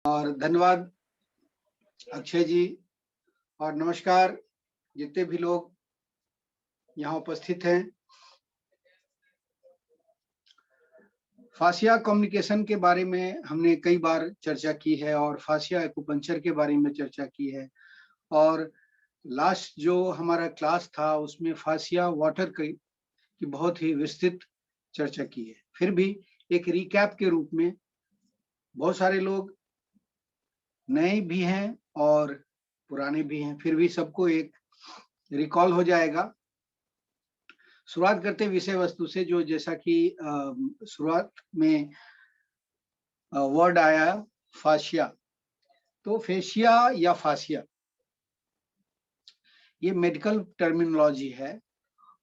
और धन्यवाद अक्षय जी, और नमस्कार जितने भी लोग यहाँ उपस्थित हैं। फासिया कम्युनिकेशन के बारे में हमने कई बार चर्चा की है और फासिया एक्यूपंक्चर के बारे में चर्चा की है, और लास्ट जो हमारा क्लास था उसमें फासिया वाटर की बहुत ही विस्तृत चर्चा की है। फिर भी एक रिकैप के रूप में बहुत सारे लोग नए भी हैं और पुराने भी हैं, फिर भी सबको एक रिकॉल हो जाएगा। शुरुआत करते विषय वस्तु से, जो जैसा कि शुरुआत में वर्ड आया फासिया, तो फेशिया या फासिया ये मेडिकल टर्मिनोलॉजी है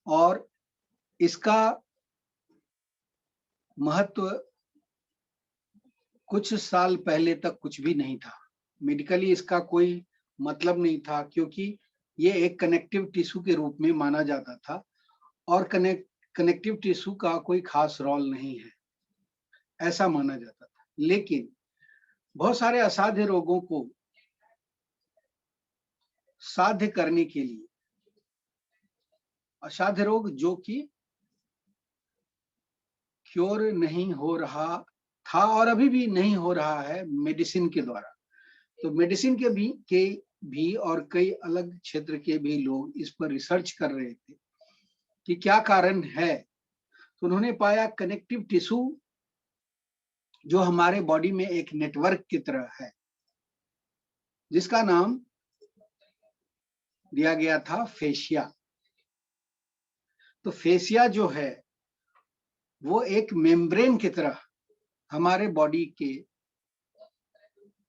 और इसका महत्व कुछ साल पहले तक कुछ भी नहीं था। मेडिकली इसका कोई मतलब नहीं था, क्योंकि ये एक कनेक्टिव टिश्यू के रूप में माना जाता था और कनेक्टिव टिश्यू का कोई खास रोल नहीं है, ऐसा माना जाता था। लेकिन बहुत सारे असाध्य रोगों को साध्य करने के लिए, असाध्य रोग जो कि क्योर नहीं हो रहा था और अभी भी नहीं हो रहा है मेडिसिन के द्वारा, तो मेडिसिन के भी और कई अलग क्षेत्र के भी लोग इस पर रिसर्च कर रहे थे कि क्या कारण है। तो उन्होंने पाया कनेक्टिव टिश्यू जो हमारे बॉडी में एक नेटवर्क की तरह है, जिसका नाम दिया गया था फेशिया। तो फेशिया जो है वो एक मेम्ब्रेन की तरह हमारे बॉडी के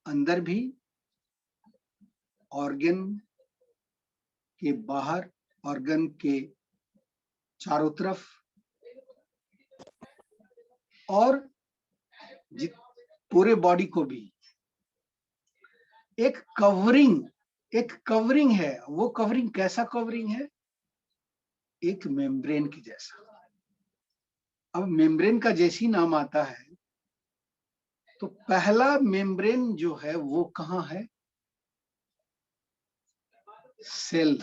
अंदर भी, ऑर्गन के बाहर, ऑर्गन के चारों तरफ, और पूरे बॉडी को भी एक कवरिंग है। वो कवरिंग कैसा कवरिंग है? एक मेम्ब्रेन की जैसा। अब मेम्ब्रेन का जैसी नाम आता है, तो पहला मेम्ब्रेन जो है वो कहाँ है? सेल।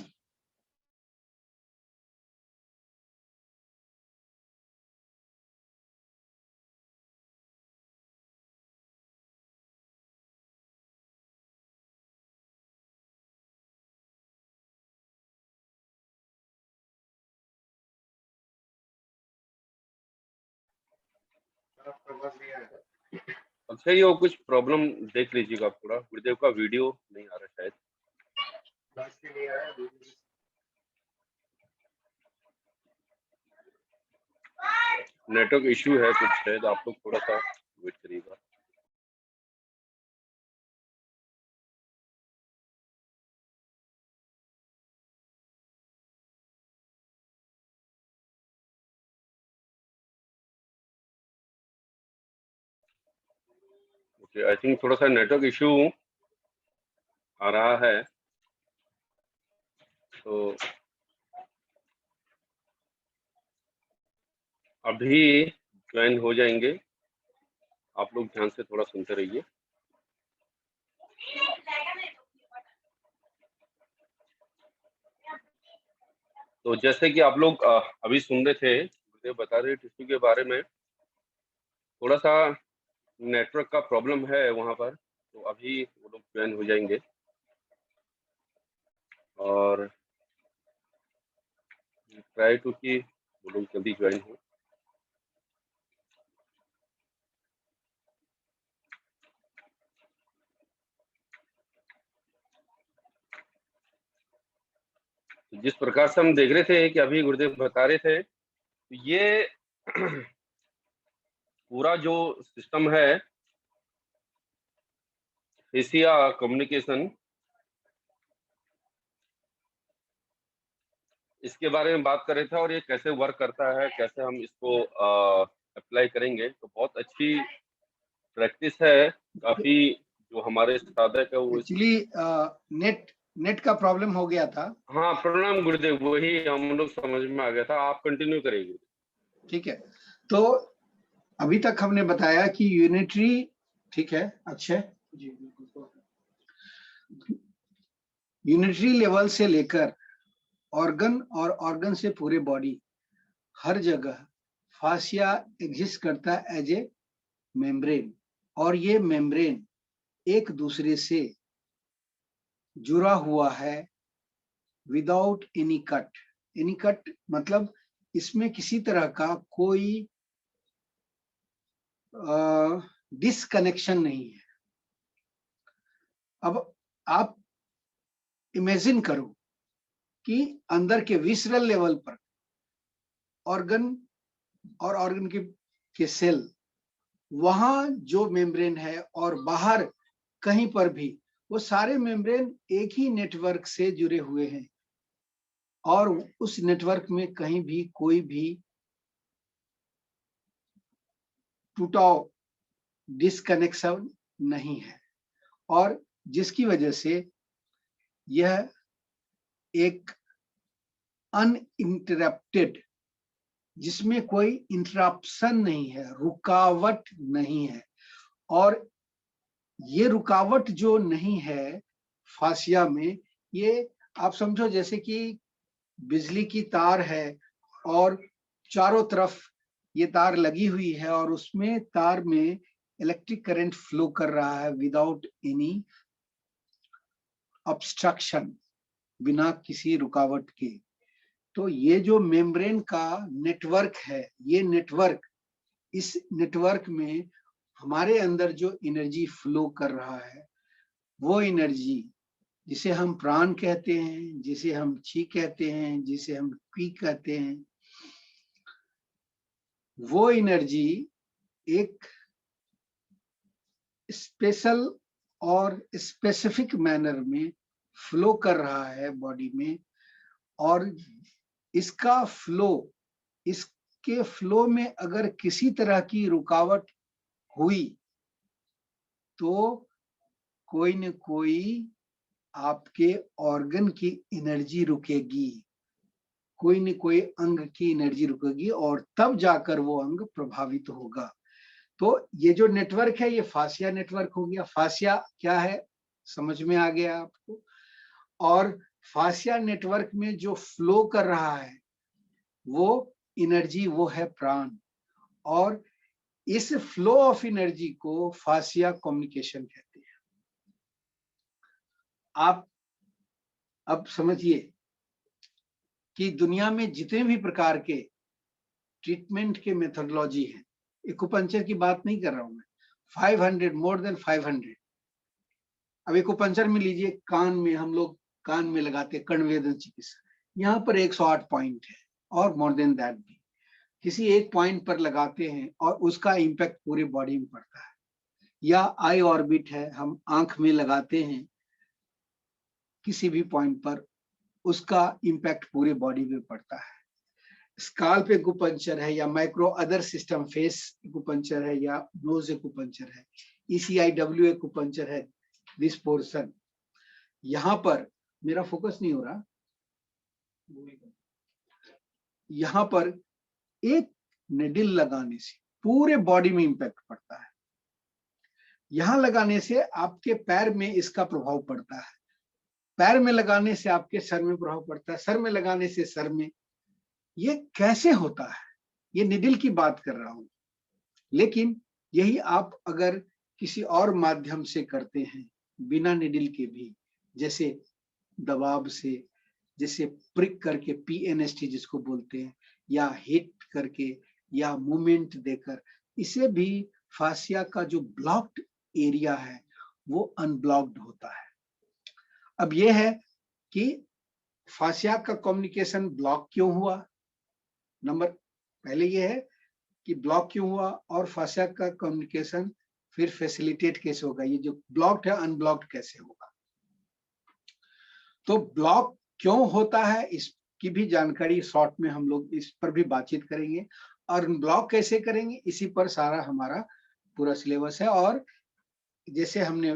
अच्छा, ये कुछ प्रॉब्लम देख लीजिएगा, थोड़ा गुरुदेव का वीडियो नहीं आ रहा शायद। नेटवर्क इश्यू है कुछ शायद, आप लोग थोड़ा सा वेट करिएगा। ओके, आई थिंक थोड़ा सा नेटवर्क इश्यू आ रहा है, तो अभी ज्वाइन हो जाएंगे। आप लोग ध्यान से थोड़ा सुनते रहिए। तो जैसे कि आप लोग अभी सुन रहे थे, मुझे बता रहे टिश्यू के बारे में, थोड़ा सा नेटवर्क का प्रॉब्लम है वहाँ पर, तो अभी वो लोग ज्वाइन हो जाएंगे और ट्राई टू कि वो लोग जल्दी ज्वाइन हो। जिस प्रकार से हम देख रहे थे कि अभी गुरुदेव बता रहे थे, ये पूरा जो सिस्टम है फेसिया कम्युनिकेशन, इसके बारे में बात कर रहे थे और ये कैसे वर्क करता है, कैसे हम इसको अप्लाई करेंगे। तो बहुत अच्छी प्रैक्टिस है, काफी जो हमारे साधक है वो एक्चुअली नेट का प्रॉब्लम हो गया था। हाँ, प्रणाम गुरुदेव, वही हम लोग समझ में आ गया था, आप कंटिन्यू करेंगे। ठीक है, तो अभी तक हमने बताया कि यूनिटरी, ठीक है, अच्छे, जी बिल्कुल। यूनिटरी लेवल से लेकर ऑर्गन और ऑर्गन से पूरे बॉडी, हर जगह फासिया एग्जिस्ट करता है एज ए मेम्ब्रेन, और ये मेम्ब्रेन एक दूसरे से जुड़ा हुआ है without any cut. Any cut मतलब इसमें किसी तरह का कोई डिसकनेक्शन नहीं है। अब आप इमेजिन करो कि अंदर के विसरल लेवल पर ऑर्गन और ऑर्गन के सेल, वहां जो मेम्ब्रेन है और बाहर कहीं पर भी, वो सारे मेम्ब्रेन एक ही नेटवर्क से जुड़े हुए हैं, और उस नेटवर्क में कहीं भी कोई भी टूटाव, डिसकनेक्शन नहीं है, और जिसकी वजह से यह एक अनइंटरप्टेड, जिसमें कोई इंटरप्शन नहीं है, रुकावट नहीं है। और ये रुकावट जो नहीं है फासिया में, ये आप समझो जैसे कि बिजली की तार है और चारों तरफ ये तार लगी हुई है, और उसमें तार में इलेक्ट्रिक करंट फ्लो कर रहा है विदाउट एनी ऑब्स्ट्रक्शन, बिना किसी रुकावट के। तो ये जो मेम्ब्रेन का नेटवर्क है, ये नेटवर्क, इस नेटवर्क में हमारे अंदर जो एनर्जी फ्लो कर रहा है, वो एनर्जी जिसे हम प्राण कहते हैं, जिसे हम ची कहते हैं, जिसे हम की कहते हैं, वो एनर्जी एक स्पेशल और स्पेसिफिक मैनर में फ्लो कर रहा है बॉडी में। और इसका फ्लो, इसके फ्लो में अगर किसी तरह की रुकावट हुई तो कोई न कोई आपके ऑर्गन की एनर्जी रुकेगी, कोई न कोई अंग की एनर्जी रुकेगी, और तब जाकर वो अंग प्रभावित होगा। तो ये जो नेटवर्क है, ये फासिया नेटवर्क हो गया। फासिया क्या है, समझ में आ गया आपको। और फासिया नेटवर्क में जो फ्लो कर रहा है वो एनर्जी, वो है प्राण। और इस फ्लो ऑफ एनर्जी को फासिया कम्युनिकेशन कहते हैं। आप अब समझिए कि दुनिया में जितने भी प्रकार के ट्रीटमेंट के मेथोडोलॉजी है, एक्यूपंक्चर की बात नहीं कर रहा हूं मैं, 500, मोर देन 500। अब एक्यूपंक्चर में लीजिए, कान में हम लोग कान में लगाते हैं कर्णवेधन चिकित्सा, यहाँ पर 108 पॉइंट है, और मोर देन दैट भी किसी एक पॉइंट पर लगाते हैं और उसका इम्पैक्ट पूरी बॉडी में पड़ता है। या आई ऑर्बिट है, हम आंख में लगाते हैं किसी भी पॉइंट पर, उसका इम्पैक्ट पूरी बॉडी में पड़ता है। स्काल्प एक्यूपंक्चर है, या micro other system face acupuncture है, या नोज एक्यूपंक्चर है, ECIW एक्यूपंक्चर है, दिस पोर्शन। यहां पर मेरा फोकस नहीं हो रहा, यहां पर एक निडिल लगाने से पूरे बॉडी में इंपैक्ट पड़ता है। यहां लगाने से आपके पैर में इसका प्रभाव पड़ता है, पैर में लगाने से आपके सर में प्रभाव पड़ता है, सर में लगाने से सर में। ये कैसे होता है, ये निडिल की बात कर रहा हूं। लेकिन यही आप अगर किसी और माध्यम से करते हैं, बिना निडिल के भी, जैसे दबाव से, जैसे प्रिक करके, PNST जिसको बोलते हैं, या हिट करके, या मूवमेंट देकर, इसे भी फासिया का जो ब्लॉक्ड एरिया है वो अनब्लॉक्ड होता है। अब ये है कि फासिया का कम्युनिकेशन ब्लॉक क्यों हुआ, नंबर पहले ये है कि ब्लॉक क्यों हुआ, और फासिया का कम्युनिकेशन फिर फैसिलिटेट कैसे होगा, ये जो ब्लॉक्ड है अनब्लॉक्ड कैसे होगा। तो ब्लॉक क्यों होता है इसकी भी जानकारी शॉर्ट में हम लोग इस पर भी बातचीत करेंगे, और ब्लॉक कैसे करेंगे इसी पर सारा हमारा पूरा सिलेबस है। और जैसे हमने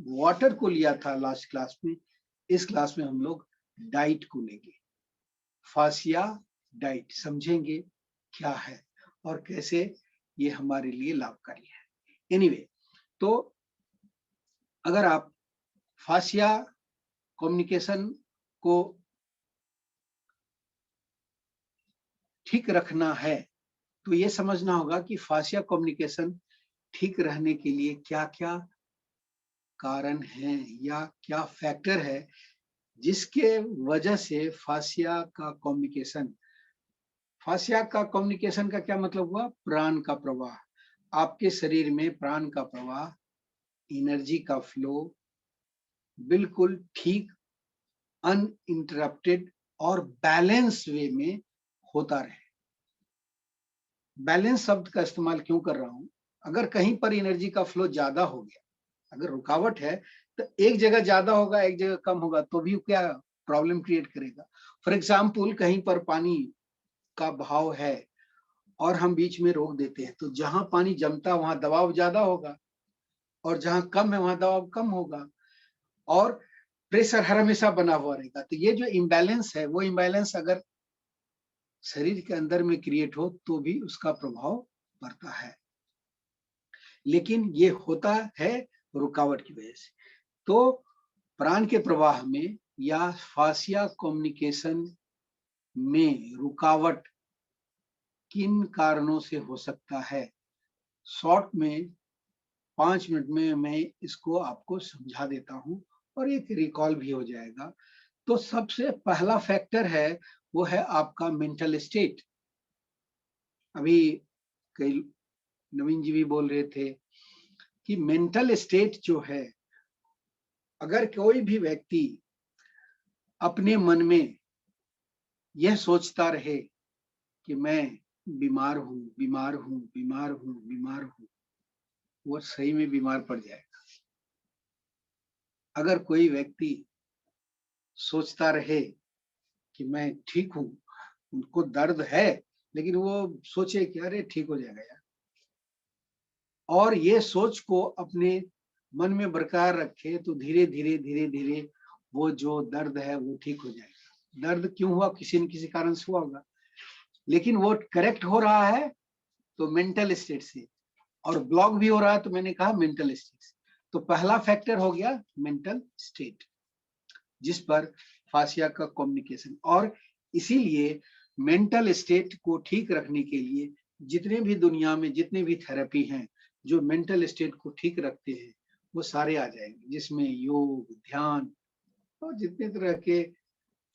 वाटर को लिया था लास्ट क्लास में, इस क्लास में हम लोग डाइट को लेंगे, फासिया डाइट समझेंगे क्या है और कैसे ये हमारे लिए लाभकारी है। एनीवे, तो अगर आप फासिया कम्युनिकेशन को ठीक रखना है तो ये समझना होगा कि फासिया कम्युनिकेशन ठीक रहने के लिए क्या-क्या कारण हैं या क्या फैक्टर है जिसके वजह से फासिया का कम्युनिकेशन का क्या मतलब हुआ? प्राण का प्रवाह। आपके शरीर में प्राण का प्रवाह, एनर्जी का फ्लो बिल्कुल ठीक, अनइंटरप्टेड और बैलेंस वे में होता रहे। बैलेंस शब्द का इस्तेमाल क्यों कर रहा हूं? अगर कहीं पर एनर्जी का फ्लो ज्यादा हो गया, अगर रुकावट है तो एक जगह ज्यादा होगा, एक जगह कम होगा तो भी क्या प्रॉब्लम क्रिएट करेगा। फॉर एग्जाम्पल, कहीं पर पानी का बहाव है और हम बीच में रोक देते हैं तो जहां पानी जमता है वहां दबाव ज्यादा होगा और जहां कम है वहां दबाव कम होगा और प्रेशर हर हमेशा बना हुआ रहेगा। तो ये जो इम्बैलेंस है वो इम्बैलेंस अगर शरीर के अंदर में क्रिएट हो तो भी उसका प्रभाव पड़ता है, लेकिन ये होता है रुकावट की वजह से। तो प्राण के प्रवाह में या फासिया कम्युनिकेशन में रुकावट किन कारणों से हो सकता है, शॉर्ट में 5 मिनट में मैं इसको आपको समझा देता हूं और एक रिकॉल भी हो जाएगा। तो सबसे पहला फैक्टर है वो है आपका मेंटल स्टेट। अभी कई नवीन जी भी बोल रहे थे कि मेंटल स्टेट जो है, अगर कोई भी व्यक्ति अपने मन में यह सोचता रहे कि मैं बीमार हूं, बीमार हूं, बीमार हूं, बीमार हूं, वो सही में बीमार पड़ जाएगा। अगर कोई व्यक्ति सोचता रहे कि मैं ठीक हूं, उनको दर्द है लेकिन वो सोचे कि अरे ठीक हो जाएगा यार, और ये सोच को अपने मन में बरकरार रखे तो धीरे धीरे धीरे धीरे वो जो दर्द है वो ठीक हो जाएगा। दर्द क्यों हुआ? किसी न किसी कारण से हुआ होगा, लेकिन वो करेक्ट हो रहा है तो मेंटल स्टेट से, और ब्लॉक भी हो रहा है तो मैंने कहा मेंटल स्टेट से। तो पहला फैक्टर हो गया मेंटल स्टेट, जिस पर फासिया का कम्युनिकेशन। और इसीलिए मेंटल स्टेट को ठीक रखने के लिए जितने भी दुनिया में जितने भी थेरेपी हैं जो मेंटल स्टेट को ठीक रखते हैं वो सारे आ जाएंगे, जिसमें योग, ध्यान और जितने तरह के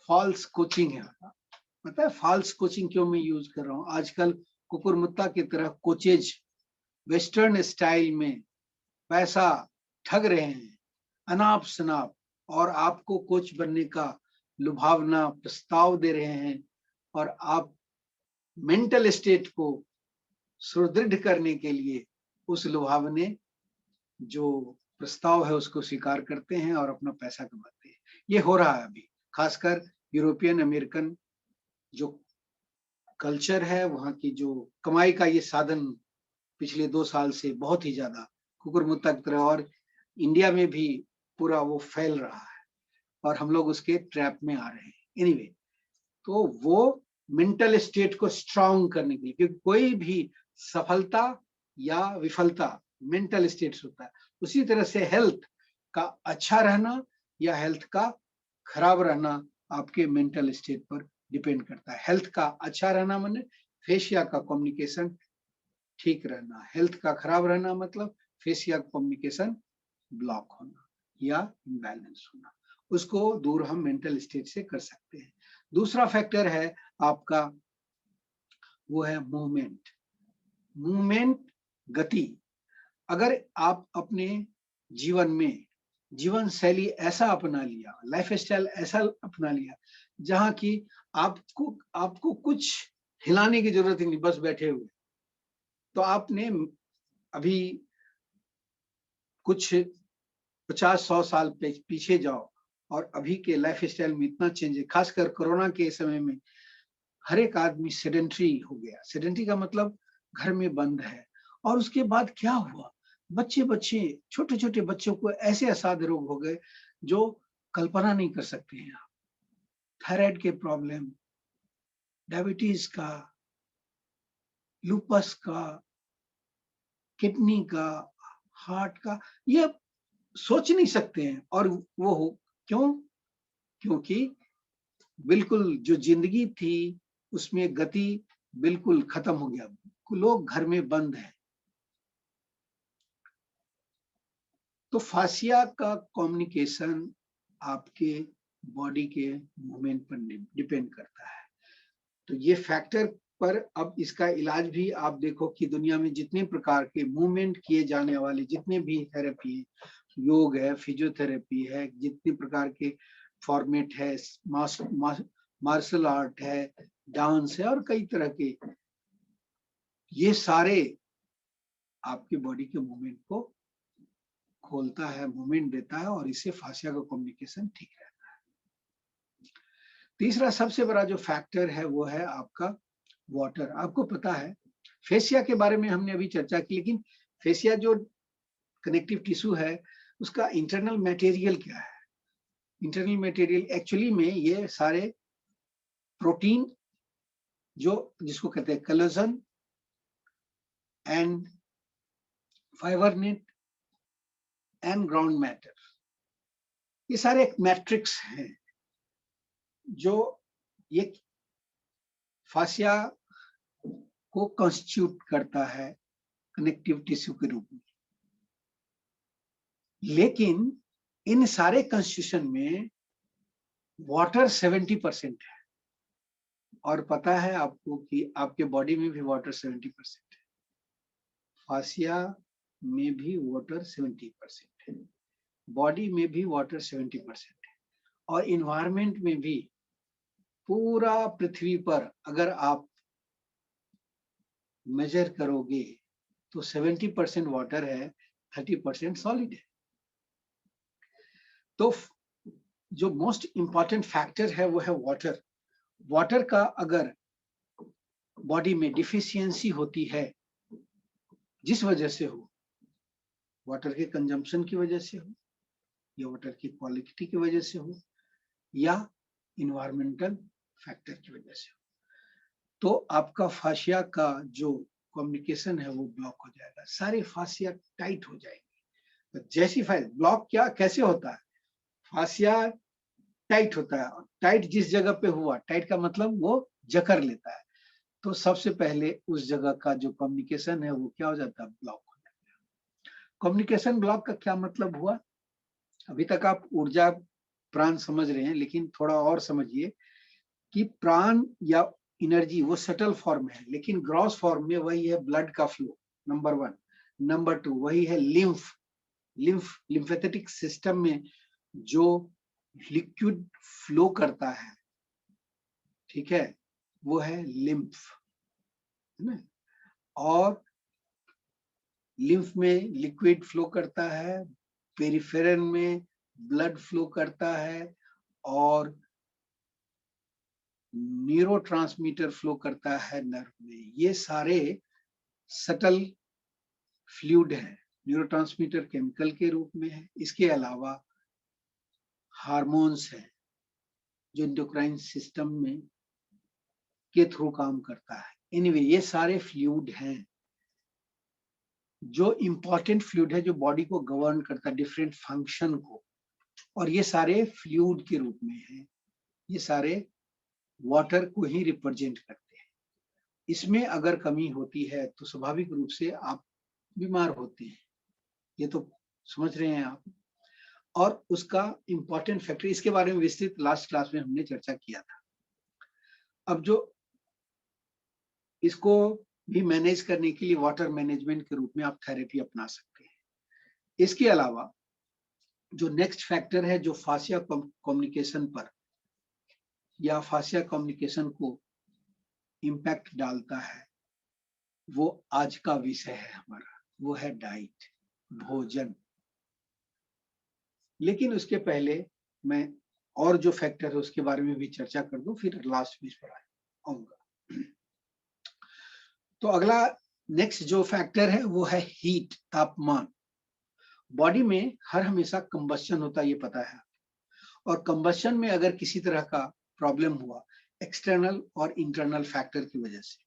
फॉल्स कोचिंग है। पता है फॉल्स कोचिंग क्यों मैं यूज कर रहा हूँ? आजकल कुकुरमुत्ता की तरह कोचेज वेस्टर्न स्टाइल में पैसा ठग रहे हैं अनाप शनाप, और आपको कोच बनने का लुभावना प्रस्ताव दे रहे हैं, और आप मेंटल स्टेट को सुदृढ़ करने के लिए उस लुभावने जो प्रस्ताव है उसको स्वीकार करते हैं और अपना पैसा कमाते हैं। ये हो रहा है अभी, खासकर यूरोपियन अमेरिकन जो कल्चर है, वहां की जो कमाई का ये साधन पिछले 2 साल से बहुत ही ज्यादा कुकुरमुत्ता की तरह, और इंडिया में भी पूरा वो फैल रहा है और हम लोग उसके ट्रैप में आ रहे हैं। एनीवे, तो वो मेंटल स्टेट को स्ट्रांग करने के लिए, क्योंकि कोई भी सफलता या विफलता मेंटल स्टेट से होता है, उसी तरह से हेल्थ का अच्छा रहना या हेल्थ का खराब रहना आपके मेंटल स्टेट पर डिपेंड करता है। हेल्थ का अच्छा रहना माने फेशिया का कम्युनिकेशन ठीक रहना, हेल्थ का खराब रहना मतलब फेशिया कम्युनिकेशन ब्लॉक होना या इम्बैलेंस होना। उसको दूर हम मेंटल स्टेट से कर सकते हैं। दूसरा फैक्टर है आपका, वो है मूवमेंट। मूवमेंट, गति। अगर आप अपने जीवन में जीवन शैली ऐसा अपना लिया, लाइफ स्टाइल ऐसा अपना लिया जहां की आपको आपको कुछ हिलाने की जरूरत ही नहीं, बस बैठे हुए, तो आपने अभी कुछ 50-100 साल पीछे जाओ और अभी के लाइफ स्टाइल में इतना चेंज है। खासकर कोरोना के समय में हर एक आदमी सेडेंट्री हो गया। सेडेंट्री का मतलब घर में बंद है। और उसके बाद क्या हुआ, बच्चे छोटे छोटे बच्चों को ऐसे असाध्य रोग हो गए जो कल्पना नहीं कर सकते हैं आप। थायराइड के प्रॉब्लम, डायबिटीज का, लूपस का, किडनी का, हार्ट का, ये सोच नहीं सकते हैं। और वो हो क्यों? क्योंकि बिल्कुल जो जिंदगी थी उसमें गति बिल्कुल खत्म हो गया, लोग घर में बंद हैं। तो फासिया का कम्युनिकेशन आपके बॉडी के मूवमेंट पर डिपेंड करता है। तो ये फैक्टर पर अब इसका इलाज भी आप देखो कि दुनिया में जितने प्रकार के मूवमेंट किए जाने वाले जितने भी थेरेपी है, योग है, फिजियोथेरेपी है, जितने प्रकार के फॉर्मेट है, मार्शल आर्ट है, डांस है और कई तरह के, ये सारे आपके बॉडी के मूवमेंट को खोलता है, मूवमेंट देता है और इससे फासिया का कम्युनिकेशन ठीक रहता है। तीसरा सबसे बड़ा जो फैक्टर है वो है आपका वाटर। आपको पता है फेसिया के बारे में हमने अभी चर्चा की, लेकिन फेसिया जो कनेक्टिव टिश्यू है उसका इंटरनल मटेरियल क्या है? इंटरनल मटेरियल एक्चुअली में ये सारे प्रोटीन जो जिसको कहते हैं collagen and Fibernet and ground matter, ये सारे एक मैट्रिक्स हैं जो ये फासिया को कॉन्स्टिट्यूट करता है कनेक्टिव टिश्यू के रूप में। लेकिन इन सारे कॉन्स्टिट्यूशन में वाटर 70% है। और पता है आपको कि आपके बॉडी में भी वाटर 70% है, फासिया में भी वाटर 70% है, बॉडी में भी वाटर 70% है, और इन्वायरमेंट में भी पूरा पृथ्वी पर अगर आप मेजर करोगे तो 70% वाटर है, 30% सॉलिड है। तो जो मोस्ट इंपॉर्टेंट फैक्टर है वो है वाटर। वाटर का अगर बॉडी में डिफिशियंसी होती है, जिस वजह से हो, वाटर के कंजम्पशन की वजह से हो या वाटर की क्वालिटी की वजह से हो या इन्वायरमेंटल फैक्टर की वजह से हो, तो आपका फासिया का जो कम्युनिकेशन है वो ब्लॉक हो जाएगा, सारे फासिया टाइट हो जाएंगे। तो जैसी ब्लॉक क्या कैसे होता है? फासिया टाइट होता है, टाइट जिस जगह पे हुआ, टाइट का मतलब वो जकड़ लेता है, तो सबसे पहले उस जगह का जो कम्युनिकेशन है वो क्या हो जाता है? ब्लॉक हो जाता है। कम्युनिकेशन ब्लॉक का क्या मतलब हुआ? अभी तक आप ऊर्जा प्राण समझ रहे हैं, लेकिन थोड़ा और समझिए कि प्राण या एनर्जी वो सटल फॉर्म है, लेकिन ग्रॉस फॉर्म में वही है ब्लड का फ्लो, नंबर 1। नंबर 2 वही है लिम्फेटिक सिस्टम में जो लिक्विड फ्लो करता है, ठीक है, वो है लिम्फ, है ना। और लिम्फ में लिक्विड फ्लो करता है, पेरिफेरल में ब्लड फ्लो करता है, और न्यूरोट्रांसमीटर फ्लो करता है नर्व में। ये सारे सटल फ्लूइड है, न्यूरोट्रांसमीटर केमिकल के रूप में है। इसके अलावा हार्मोन्स है जो एंडोक्राइन सिस्टम में के थ्रू काम करता है। एनीवे ये सारे फ्लूइड हैं जो इंपॉर्टेंट फ्लूइड है, जो बॉडी को गवर्न करता है, डिफरेंट फंक्शन को, और ये सारे फ्लूइड के रूप में है। ये सारे वाटर को ही रिप्रेजेंट करते हैं। इसमें अगर कमी होती है तो स्वाभाविक रूप से आप बीमार होते हैं, ये तो समझ रहे हैं आप। और उसका इंपॉर्टेंट फैक्टर, इसके बारे में विस्तृत लास्ट क्लास में हमने चर्चा किया था। अब जो इसको भी मैनेज करने के लिए वाटर मैनेजमेंट के रूप में आप थेरेपी अपना सकते हैं। इसके अलावा जो नेक्स्ट फैक्टर है जो फासिया कम्युनिकेशन पर या फासिया कम्युनिकेशन को इम्पैक्ट डालता है, वो आज का विषय है हमारा, वो है डाइट, भोजन। लेकिन उसके पहले मैं और जो फैक्टर है उसके बारे में भी चर्चा कर दूं, फिर लास्ट में इस पर आऊंगा। तो अगला नेक्स्ट जो फैक्टर है वो है हीट, तापमान। बॉडी में हर हमेशा कंबस्शन होता है, ये पता है। और कंबस्शन में अगर किसी तरह का प्रॉब्लम हुआ एक्सटर्नल और इंटरनल फैक्टर की वजह से,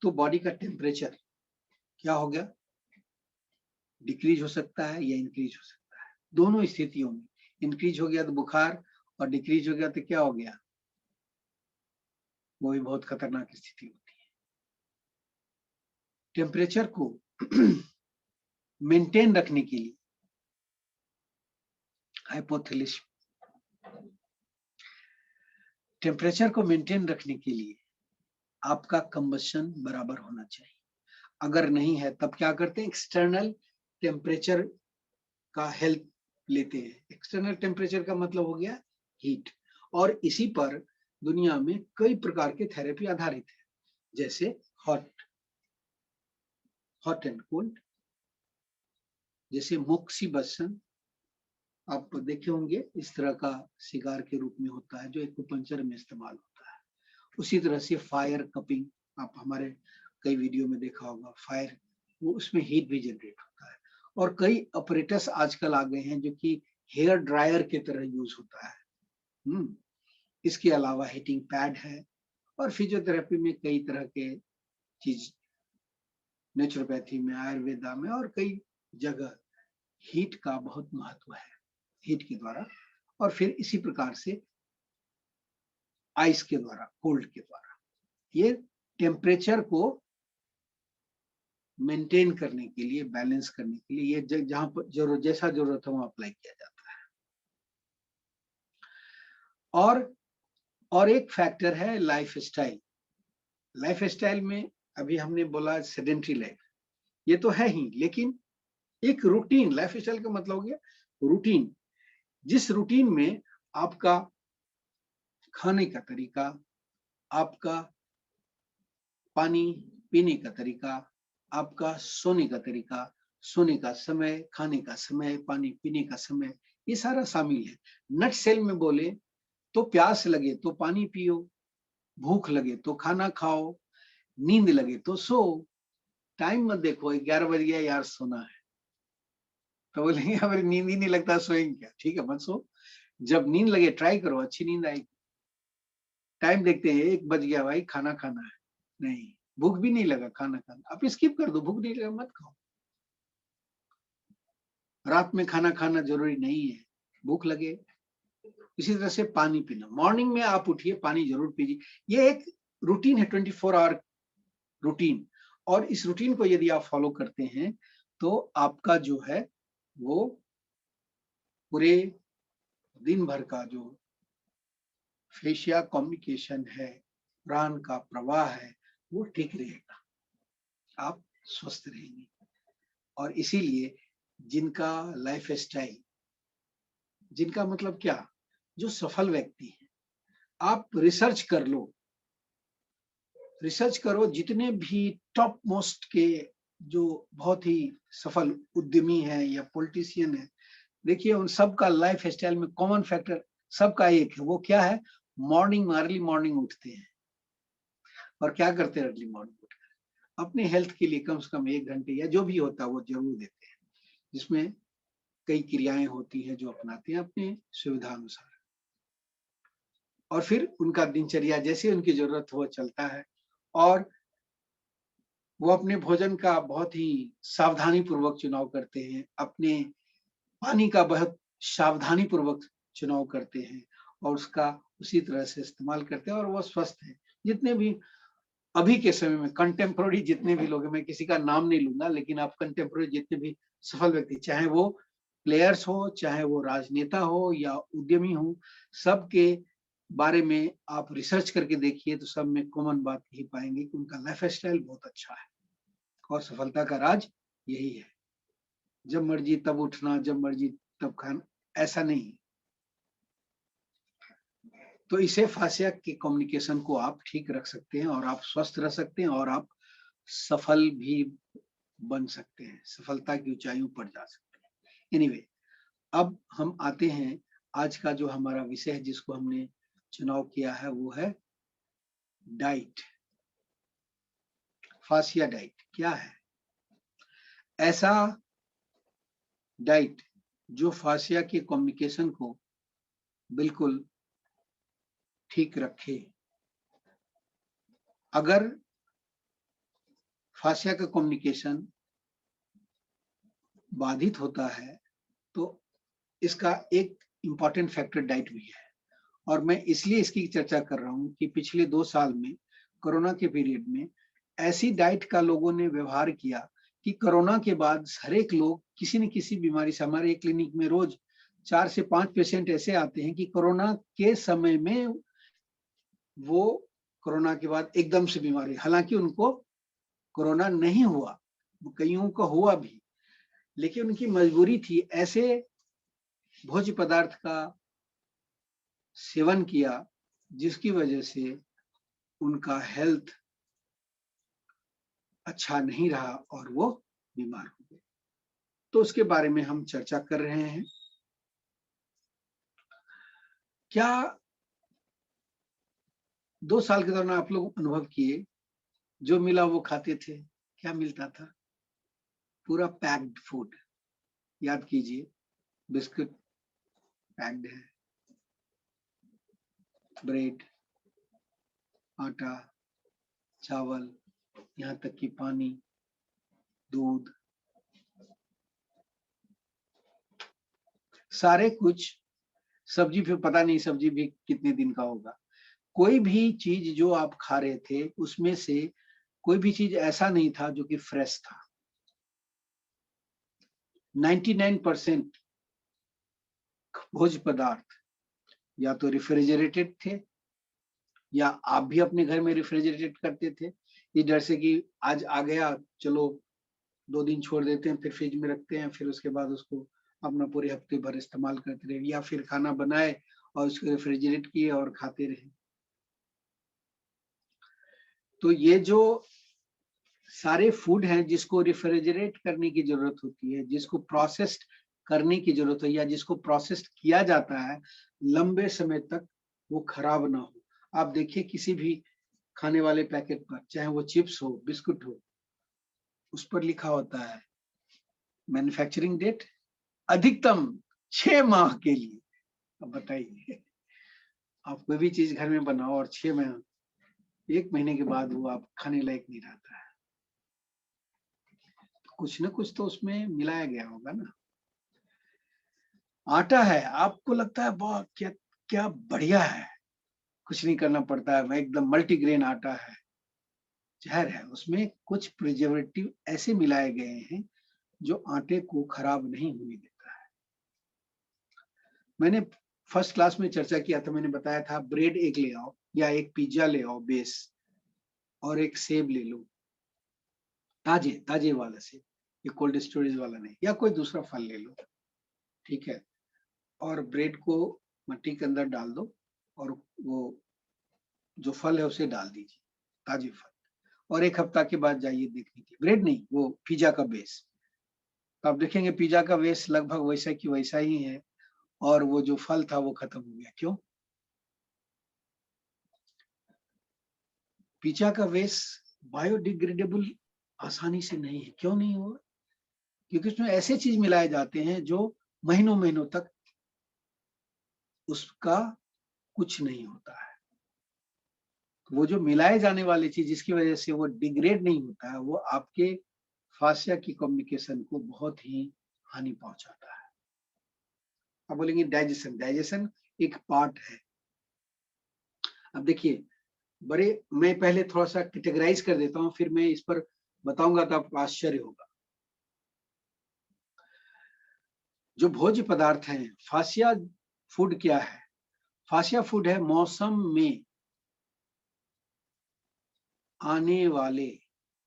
तो बॉडी का टेम्परेचर क्या हो गया? डिक्रीज हो सकता है या इंक्रीज हो सकता है। दोनों स्थितियों में इंक्रीज हो गया तो बुखार, और डिक्रीज हो गया तो क्या हो गया, वो भी बहुत खतरनाक स्थिति होती है। टेम्परेचर को मेंटेन रखने के लिए हाइपोथैलेमस, टेम्परेचर को मेंटेन रखने के लिए आपका कंबशन बराबर होना चाहिए। अगर नहीं है तब क्या करते हैं, एक्सटर्नल टेम्परेचर का हेल्प लेते हैं। एक्सटर्नल टेम्परेचर का मतलब हो गया हीट, और इसी पर दुनिया में कई प्रकार के थेरेपी आधारित है, जैसे हॉट एंड कोल्ड, जैसे मोक्सीबसन आप देखे होंगे, इस तरह का सिगार के रूप में होता है जो एक्यूपंक्चर में इस्तेमाल होता है। उसी तरह से फायर कपिंग, आप हमारे कई वीडियो में देखा होगा, फायर वो उसमें हीट भी जनरेट होता है। और कई ऑपरेटर्स आजकल आ गए हैं जो कि हेयर ड्रायर की तरह यूज होता है। इसके अलावा हीटिंग पैड है, और फिजियोथेरेपी में कई तरह के चीज, नेचुरोपैथी में, आयुर्वेदा में और कई जगह हीट का बहुत महत्व है, हीट के द्वारा। और फिर इसी प्रकार से आइस के द्वारा, कोल्ड के द्वारा, ये टेम्परेचर को मेंटेन करने के लिए, बैलेंस करने के लिए, ये जहां पर जरूरत, जैसा जरूरत है वहां अप्लाई किया जाता है। और एक फैक्टर है लाइफ स्टाइल। लाइफ स्टाइल में अभी हमने बोला सेडेंट्री लाइफ, ये तो है ही, लेकिन एक रूटीन, लाइफ स्टाइल का मतलब हो गया रूटीन, जिस रूटीन में आपका खाने का तरीका, आपका पानी पीने का तरीका, आपका सोने का तरीका, सोने का समय, खाने का समय, पानी पीने का समय, ये सारा शामिल है। नट सेल में बोले तो प्यास लगे तो पानी पियो, भूख लगे तो खाना खाओ, नींद लगे तो सो। टाइम मत देखो 11 बज गया यार सोना है, तो बोलेंगे हमारी नींद ही नहीं लगता, सोएंगे क्या? ठीक है, मत सो। जब नींद लगे ट्राई करो, अच्छी नींद आएगी। टाइम देखते हैं 1 बज गया भाई, खाना खाना है, नहीं, भूख भी नहीं लगा खाना खाना, आप स्किप कर दो, भूख नहीं लगा मत खाओ। रात में खाना खाना जरूरी नहीं है, भूख लगे। इसी तरह से पानी पीना, मॉर्निंग में आप उठिए पानी जरूर पीजिए। ये एक रूटीन है, 24 आवर रूटीन, और इस रूटीन को यदि आप फॉलो करते हैं तो आपका जो है वो पूरे दिन भर का जो फेशिया कम्युनिकेशन है, प्राण का प्रवाह है, वो ठीक रहेगा, आप स्वस्थ रहेंगे। और इसीलिए जिनका लाइफ स्टाइल, जिनका मतलब क्या, जो सफल व्यक्ति है, आप रिसर्च कर लो, रिसर्च करो, जितने भी टॉप मोस्ट के जो बहुत ही सफल उद्यमी है या पॉलिटिशियन है, देखिए उन सबका लाइफ स्टाइल में कॉमन फैक्टर सबका एक है, वो क्या है, मॉर्निंग में अर्ली मॉर्निंग उठते हैं। और क्या करते हैं अर्ली मॉर्निंग उठकर, अपने हेल्थ के लिए कम से कम 1 घंटे या जो भी होता है वो जरूर देते हैं, जिसमें कई क्रियाएं होती हैं जो अपनाते हैं अपने सुविधा अनुसार। और फिर उनका दिनचर्या जैसे उनकी जरूरत हो चलता है, और वो अपने भोजन का बहुत ही सावधानी पूर्वक चुनाव करते हैं, अपने पानी का बहुत सावधानी पूर्वक चुनाव करते हैं, और उसका उसी तरह से इस्तेमाल करते हैं, और वो स्वस्थ है। जितने भी अभी के समय में कंटेम्प्रोरी जितने भी लोग हैं, मैं किसी का नाम नहीं लूंगा, लेकिन आप कंटेम्प्रोरी जितने भी सफल व्यक्ति, चाहे वो प्लेयर्स हो, चाहे वो राजनेता हो या उद्यमी हो, सबके बारे में आप रिसर्च करके देखिए तो सब में कॉमन बात यही पाएंगे कि उनका लाइफ स्टाइल बहुत अच्छा है, और सफलता का राज यही है। जब मर्जी तब उठना, जब मर्जी तब खाना, ऐसा नहीं। तो इसे फासिया के कम्युनिकेशन को आप ठीक रख सकते हैं, और आप स्वस्थ रह सकते हैं, और आप सफल भी बन सकते हैं, सफलता की ऊंचाइयों पर जा सकते हैं। एनीवे, अब हम आते हैं आज का जो हमारा विषय है, जिसको हमने चुनाव किया है, वो है डाइट। फासिया डाइट क्या है? ऐसा डाइट जो फासिया के कम्युनिकेशन को बिल्कुल ठीक रखे। अगर फासिया का कम्युनिकेशन बाधित होता है तो इसका एक इम्पॉर्टेंट फैक्टर डाइट भी है। और मैं इसलिए इसकी चर्चा कर रहा हूँ कि पिछले 2 साल में कोरोना के पीरियड में ऐसी डाइट का लोगों ने व्यवहार किया कि कोरोना के बाद हर एक लोग किसी न किसी बीमारी से, हमारे क्लिनिक में रोज 4 से 5 पेशेंट ऐसे आते हैं कि कोरोना के समय में वो कोरोना के बाद एकदम से बीमारी, हालांकि उनको कोरोना नहीं हुआ, कईयों को हुआ भी, लेकिन उनकी मजबूरी थी, ऐसे भोज्य पदार्थ का सेवन किया जिसकी वजह से उनका हेल्थ अच्छा नहीं रहा और वो बीमार हो गए। तो उसके बारे में हम चर्चा कर रहे हैं। क्या 2 साल के दौरान आप लोग अनुभव किए, जो मिला वो खाते थे? क्या मिलता था? पूरा पैक्ड फूड। याद कीजिए, बिस्कुट पैक्ड है, ब्रेड, आटा, चावल, यहाँ तक कि पानी, दूध, सारे कुछ। सब्जी फिर पता नहीं सब्जी भी कितने दिन का होगा। कोई भी चीज जो आप खा रहे थे उसमें से कोई भी चीज ऐसा नहीं था जो कि फ्रेश था। 99% भोज्य पदार्थ या तो रेफ्रिजरेटेड थे, या आप भी अपने घर में रेफ्रिजरेटेड करते थे, इस डर से कि आज आ गया, चलो 2 दिन छोड़ देते हैं, फिर फ्रिज में रखते हैं, फिर उसके बाद उसको अपना पूरे हफ्ते भर इस्तेमाल करते रहे, या फिर खाना बनाए और उसको रेफ्रिजरेट किए और खाते रहे। तो ये जो सारे फूड हैं जिसको रेफ्रिजरेट करने की जरूरत होती है, जिसको प्रोसेस्ड करने की जरूरत है, या जिसको प्रोसेस्ड किया जाता है लंबे समय तक वो खराब ना हो। आप देखिए किसी भी खाने वाले पैकेट पर, चाहे वो चिप्स हो, बिस्कुट हो, उस पर लिखा होता है मैन्युफैक्चरिंग डेट अधिकतम 6 माह के लिए। अब बताइए, आप कोई भी चीज घर में बनाओ और 6 महीने, 1 महीने के बाद वो आप खाने लायक नहीं रहता है। कुछ ना कुछ तो उसमें मिलाया गया होगा ना। आटा है, आपको लगता है वाह क्या क्या बढ़िया है, कुछ नहीं करना पड़ता है, एकदम मल्टीग्रेन आटा है। जहर है, उसमें कुछ प्रिजर्वेटिव ऐसे मिलाए गए हैं जो आटे को खराब नहीं होने देता है। मैंने फर्स्ट क्लास में चर्चा किया था, मैंने बताया था ब्रेड एक ले आओ या एक पिज्जा ले आओ बेस, और एक सेब ले लो, ताजे ताजे वाला सेब, ये कोल्ड स्टोरेज वाला नहीं, या कोई दूसरा फल ले लो, ठीक है, और ब्रेड को मिट्टी के अंदर डाल दो और वो जो फल है उसे डाल दीजिए, ताजे फल, और 1 हफ्ता के बाद जाइए देखने के, ब्रेड नहीं, वो पिज्जा का बेस, तो आप देखेंगे पिज्जा का बेस लगभग वैसा की वैसा ही है, और वो जो फल था वो खत्म हो गया। क्यों? पिज्जा का बेस बायोडिग्रेडेबल आसानी से नहीं है। क्यों नहीं हुआ? क्योंकि उसमें ऐसे चीज मिलाए जाते हैं जो महीनों महीनों तक उसका कुछ नहीं होता है। वो जो मिलाए जाने वाली चीज जिसकी वजह से वो डिग्रेड नहीं होता है, वो आपके फास्या की कम्युनिकेशन को बहुत ही हानि पहुंचाता है। अब बोलेंगे डाइजेशन, डाइजेशन एक पार्ट है। अब देखिए, मैं पहले थोड़ा सा कैटेगराइज कर देता हूँ, फिर मैं इस पर बताऊंगा तो आपको आश्चर्य होगा। जो भोज्य पदार्थ हैं, फास्या फूड क्या है? फास्या फूड है मौसम में आने वाले,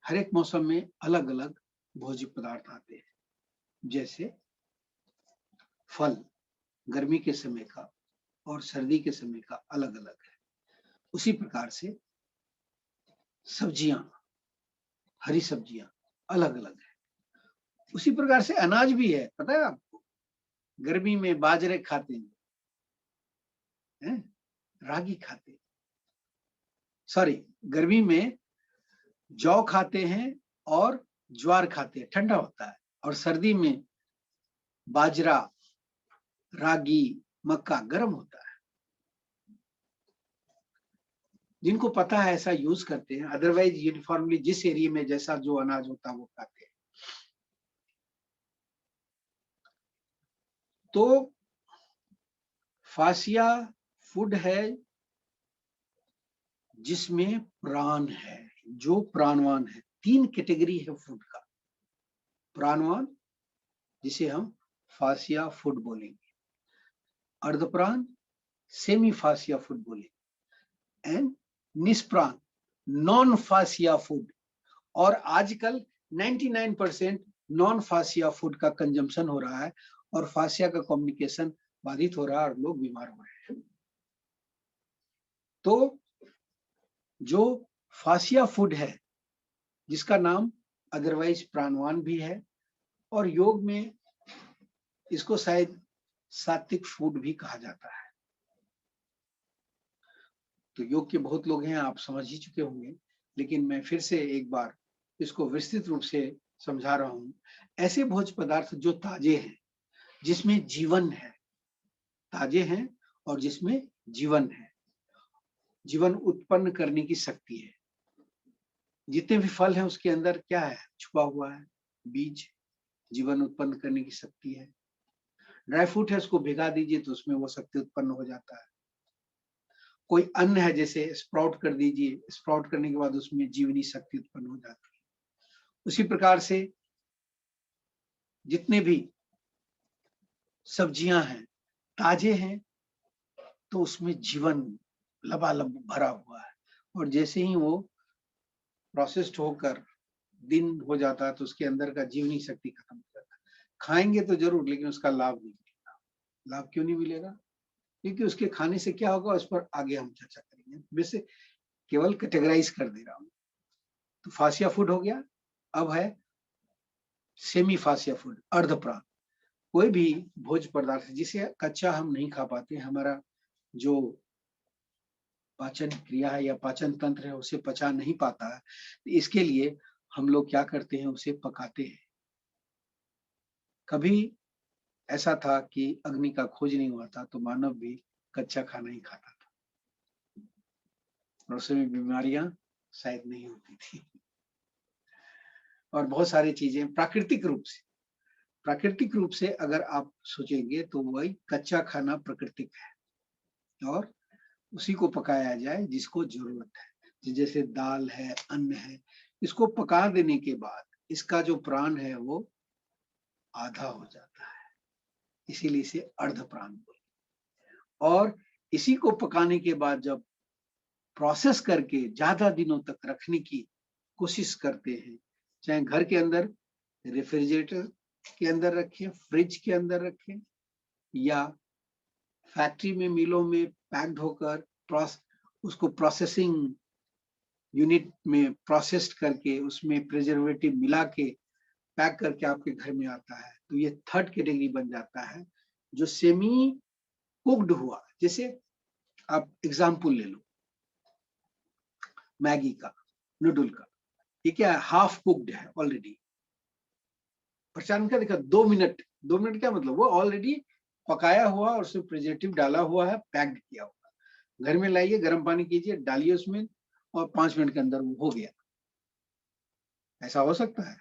हर एक मौसम में अलग अलग भोज्य पदार्थ आते हैं। जैसे फल गर्मी के समय का और सर्दी के समय का अलग अलग है, उसी प्रकार से सब्जियां, हरी सब्जियां अलग अलग है, उसी प्रकार से अनाज भी है। पता है आपको, गर्मी में बाजरे खाते हैं, रागी खाते हैं, सॉरी, गर्मी में जौ खाते हैं और ज्वार खाते हैं, ठंडा होता है, और सर्दी में बाजरा, रागी, मक्का गर्म होता है। जिनको पता है ऐसा यूज करते हैं, अदरवाइज यूनिफॉर्मली जिस एरिया में जैसा जो अनाज होता है वो खाते हैं। तो फासिया फूड है जिसमें प्राण है, जो प्राणवान है। 3 कैटेगरी है फूड का। प्राणवान, जिसे हम फासिया फूड बोलेंगे, अर्धप्राण, सेमी फासिया फूड बोलेंगे, एंड निष्प्राण, नॉन फासिया फूड। और आजकल 99% नॉन फासिया फूड का कंजम्पशन हो रहा है और फासिया का कम्युनिकेशन बाधित हो रहा है और लोग बीमार हो रहे हैं। तो जो फासिया फूड है, जिसका नाम अदरवाइज प्राणवान भी है, और योग में इसको शायद सात्विक फूड भी कहा जाता है। तो योग के बहुत लोग हैं, आप समझ ही चुके होंगे, लेकिन मैं फिर से एक बार इसको विस्तृत रूप से समझा रहा हूं। ऐसे भोज्य पदार्थ जो ताजे हैं, जिसमें जीवन है, ताजे हैं और जिसमें जीवन है, जीवन उत्पन्न करने की शक्ति है। जितने भी फल हैं उसके अंदर क्या है, छुपा हुआ है, बीज, जीवन उत्पन्न करने की शक्ति है। ड्राई फ्रूट है, उसको भिगा दीजिए तो उसमें वो शक्ति उत्पन्न हो जाता है। कोई अन्न है, जैसे स्प्राउट कर दीजिए, स्प्राउट करने के बाद उसमें जीवनी शक्ति उत्पन्न हो जाती है। उसी प्रकार से जितने भी सब्जियां हैं, ताजे हैं तो उसमें जीवन लबालब भरा हुआ है, और जैसे ही वो प्रोसेस्ड होकर दिन हो जाता है तो उसके अंदर का जीवनी शक्ति खत्म हो जाता है। खाएंगे तो जरूर, लेकिन उसका लाभ नहीं मिलेगा। लाभ क्यों नहीं मिलेगा? क्योंकि उसके खाने से क्या होगा, उस पर आगे हम चर्चा करेंगे। वैसे केवल कैटेगराइज कर दे रहा हूं। तो फासिया फूड हो गया। अब है सेमी फासिया फूड, अर्धप्राण। कोई भी भोज्य पदार्थ जिसे कच्चा हम नहीं खा पाते, हमारा जो पाचन क्रिया है या पाचन तंत्र है उसे पचा नहीं पाता है, इसके लिए हम लोग क्या करते हैं, उसे पकाते हैं। कभी ऐसा था कि अग्नि का खोज नहीं हुआ था तो मानव भी कच्चा खाना ही खाता था, और उसमें बीमारियां शायद नहीं होती थी। और बहुत सारी चीजें प्राकृतिक रूप से अगर आप सोचेंगे तो वही कच्चा खाना प्राकृतिक है, और उसी को पकाया जाए जिसको जरूरत है। जैसे दाल है, अन्न है, इसको पका देने के बाद इसका जो प्राण है वो आधा हो जाता है, इसीलिए इसे अर्ध प्राण बोले। और इसी को पकाने के बाद जब प्रोसेस करके ज्यादा दिनों तक रखने की कोशिश करते हैं, चाहे घर के अंदर रेफ्रिजरेटर के अंदर रखें, फ्रिज के अंदर रखें, या फैक्ट्री में, मिलों में पैक्ड होकर उसको प्रोसेसिंग यूनिट में प्रोसेस्ड करके उसमें प्रिजर्वेटिव मिला के पैक करके आपके घर में आता है, तो ये थर्ड कैटेगरी बन जाता है, जो सेमी कुक्ड हुआ। जैसे आप एग्जाम्पल ले लो मैगी का, नूडल का, ये क्या है, हाफ कुक्ड है ऑलरेडी। पहचान का देखा, 2 मिनट क्या मतलब, वो ऑलरेडी पकाया हुआ और उसमें प्रिजर्वेटिव डाला हुआ है, पैक्ड किया हुआ। घर में लाइए, गर्म पानी कीजिए, डालिए उसमें, और 5 मिनट के अंदर वो हो गया। ऐसा हो सकता है?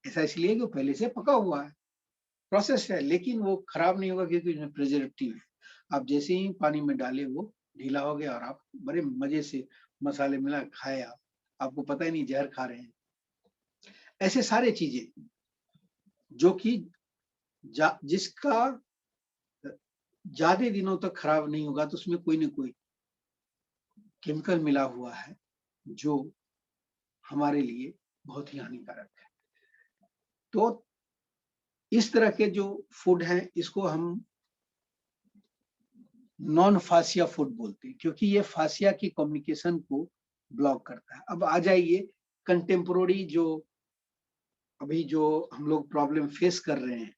ऐसा इसलिए कि पहले से पका हुआ है, प्रोसेस है, लेकिन वो खराब नहीं होगा क्योंकि उसमें प्रिजर्वेटिव है। आप जैसे ही पानी में डाले वो ढीला हो गया और आप बड़े मजे से मसाले मिला खाए, आपको पता ही नहीं जहर खा रहे हैं। ऐसे सारे चीजें जो कि जिसका ज्यादा दिनों तक खराब नहीं होगा, तो उसमें कोई ना कोई केमिकल मिला हुआ है जो हमारे लिए बहुत ही हानिकारक है। तो इस तरह के जो फूड हैं, इसको हम नॉन फासिया फूड बोलते हैं, क्योंकि ये फासिया की कम्युनिकेशन को ब्लॉक करता है। अब आ जाइए कंटेम्पोररी, जो अभी जो हम लोग प्रॉब्लम फेस कर रहे हैं,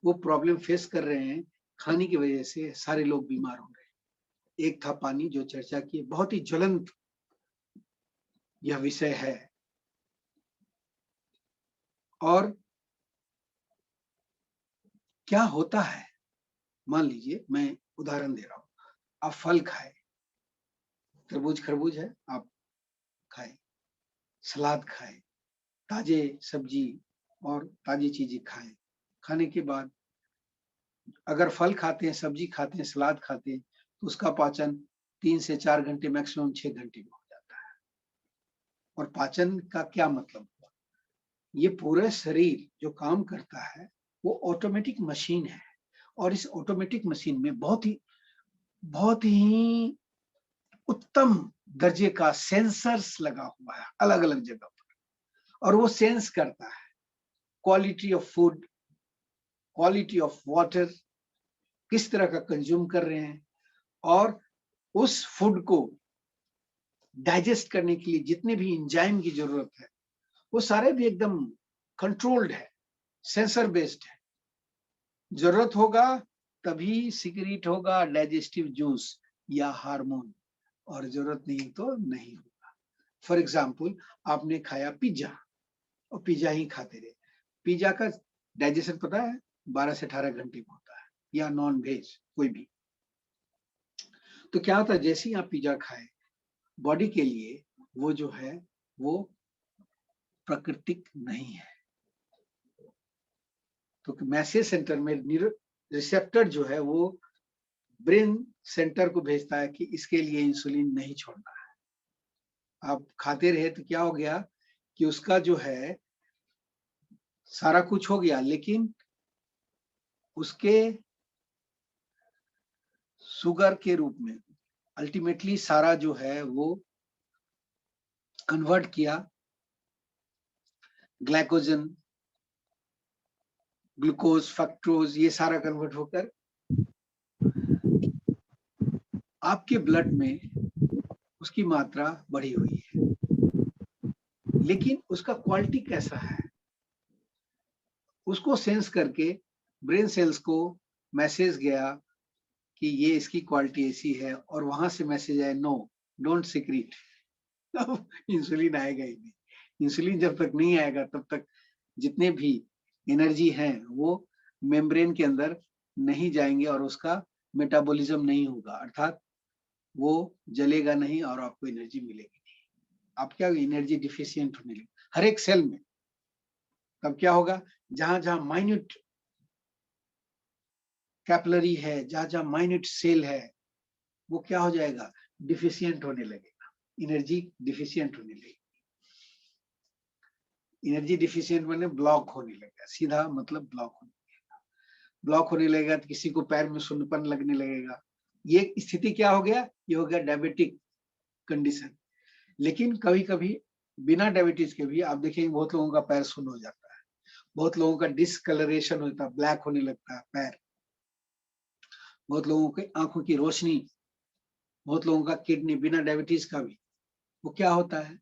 वो प्रॉब्लम फेस कर रहे हैं खाने की वजह से सारे लोग बीमार हो रहे हैं। एक था पानी, जो चर्चा की, बहुत ही ज्वलंत यह विषय है। और क्या होता है, मान लीजिए मैं उदाहरण दे रहा हूं, आप फल खाए, तरबूज खरबूज है, आप खाए, सलाद खाए, ताजे सब्जी और ताजी चीजें खाएं। खाने के बाद अगर फल खाते हैं, सब्जी खाते हैं, सलाद खाते हैं, तो उसका पाचन 3 से 4 घंटे, मैक्सिमम 6 घंटे में हो जाता है। और पाचन का क्या मतलब हुआ? ये पूरा शरीर जो काम करता है, वो ऑटोमेटिक मशीन है और इस ऑटोमेटिक मशीन में बहुत ही उत्तम दर्जे का सेंसर्स लगा हुआ है अलग-अलग जगह पर और वो सेंस करता है quality of food, quality of water, किस तरह का कंज्यूम कर रहे हैं और उस फूड को डाइजेस्ट करने के लिए जितने भी एंजाइम की जरूरत है, वो सारे भी एकदम कंट्रोल्ड है, सेंसर बेस्ड है। जरूरत होगा तभी सिक्रीट होगा डाइजेस्टिव जूस या हार्मोन और जरूरत नहीं तो नहीं होगा। फॉर एग्जाम्पल, आपने खाया पिज्जा और पिज्जा ही खाते रहे। पिज्जा का डाइजेशन पता है 12 से 18 घंटे में होता है, या नॉन वेज कोई भी। तो क्या होता है, जैसे ही आप पिज्जा खाए, बॉडी के लिए वो जो है वो प्राकृतिक नहीं है। तो मैसेज सेंटर में रिसेप्टर जो है वो ब्रेन सेंटर को भेजता है कि इसके लिए इंसुलिन नहीं छोड़ना है। आप खाते रहे तो क्या हो गया कि उसका जो है सारा कुछ हो गया, लेकिन उसके शुगर के रूप में अल्टीमेटली सारा जो है वो कन्वर्ट किया ग्लाइकोजन, ग्लूकोज, फ्रक्टोज, ये सारा कन्वर्ट होकर आपके ब्लड में उसकी मात्रा बढ़ी हुई है। लेकिन उसका क्वालिटी कैसा है, उसको सेंस करके ब्रेन सेल्स को मैसेज गया कि ये इसकी क्वालिटी ऐसी है और वहां से मैसेज आया नो डोंट सीक्रेट। अब इंसुलिन आएगा ही नहीं। इंसुलिन जब तक नहीं आएगा तब तक जितने भी एनर्जी है वो मेम्ब्रेन के अंदर नहीं जाएंगे और उसका मेटाबॉलिज्म नहीं होगा, अर्थात वो जलेगा नहीं और आपको एनर्जी मिलेगी नहीं। आप क्या एनर्जी डिफिशियंट होने लगे हर एक सेल में। तब क्या होगा, जहां जहां माइन्यूट कैपिलरी है, जहां जहां माइन्यूट सेल है, वो क्या हो जाएगा, डिफिशियंट होने लगेगा, एनर्जी डिफिशियंट होने लगेगी। एनर्जी डिफिशियंट माने ब्लॉक होने लगेगा, सीधा मतलब ब्लॉक होने लगेगा। ब्लॉक होने लगेगा तो किसी को पैर में सुन्नपन लगने लगेगा। ये स्थिति क्या हो गया, ये हो गया डायबिटिक कंडीशन। लेकिन कभी कभी बिना डायबिटीज के भी आप देखेंगे बहुत लोगों का पैर सुन्न हो जाता है, बहुत लोगों का डिसकलरेशन होता है, ब्लैक होने लगता है पैर, बहुत लोगों की आंखों की रोशनी, बहुत लोगों का किडनी बिना डायबिटीज का भी। वो क्या होता है,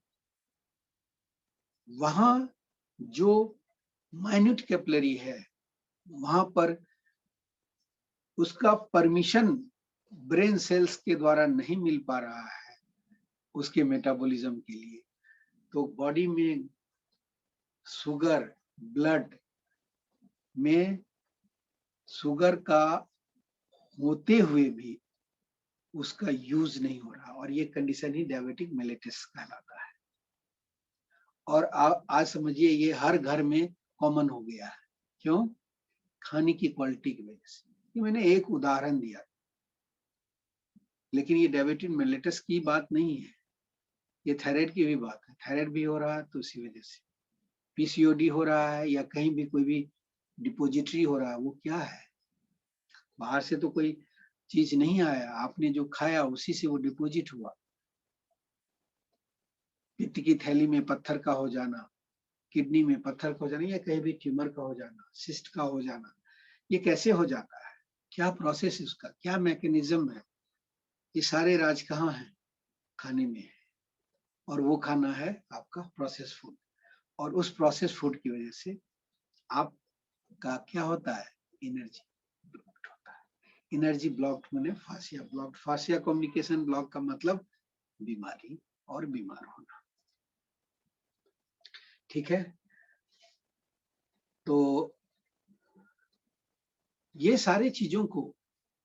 वहां जो माइन्यूट कैपिलरी है वहां पर उसका परमिशन ब्रेन सेल्स के द्वारा नहीं मिल पा रहा है उसके मेटाबॉलिज्म के लिए। तो बॉडी में शुगर, ब्लड में शुगर का होते हुए भी उसका यूज नहीं हो रहा और ये कंडीशन ही डायबिटिक मेलिटस कहलाता है। और आज समझिए ये हर घर में कॉमन हो गया है। क्यों? खाने की क्वालिटी की वजह से। ये मैंने एक उदाहरण दिया, लेकिन ये डायबिटिक मेलिटस की बात नहीं है, ये थायराइड की भी बात है। थायराइड भी हो रहा है तो उसी वजह से। पीसीओडी हो रहा है या कहीं भी कोई भी डिपोजिटरी हो रहा है, वो क्या है, बाहर से तो कोई चीज नहीं आया, आपने जो खाया उसी से वो डिपोजिट हुआ। पित्त की थैली में पत्थर का हो जाना, किडनी में पत्थर का हो जाना, या कहीं भी ट्यूमर का हो जाना, सिस्ट का हो जाना, ये कैसे हो जाता है, क्या प्रोसेस है उसका, क्या मैकेनिज्म है, ये सारे राज कहाँ है, खाने में है। और वो खाना है आपका प्रोसेस फूड। और उस प्रोसेस फूड की वजह से आपका क्या होता है, एनर्जी ब्लॉक्ड होता है। एनर्जी ब्लॉक्ड माने fascia blocked. Fascia communication block का मतलब बीमारी और बीमार होना। ठीक है, तो ये सारी चीजों को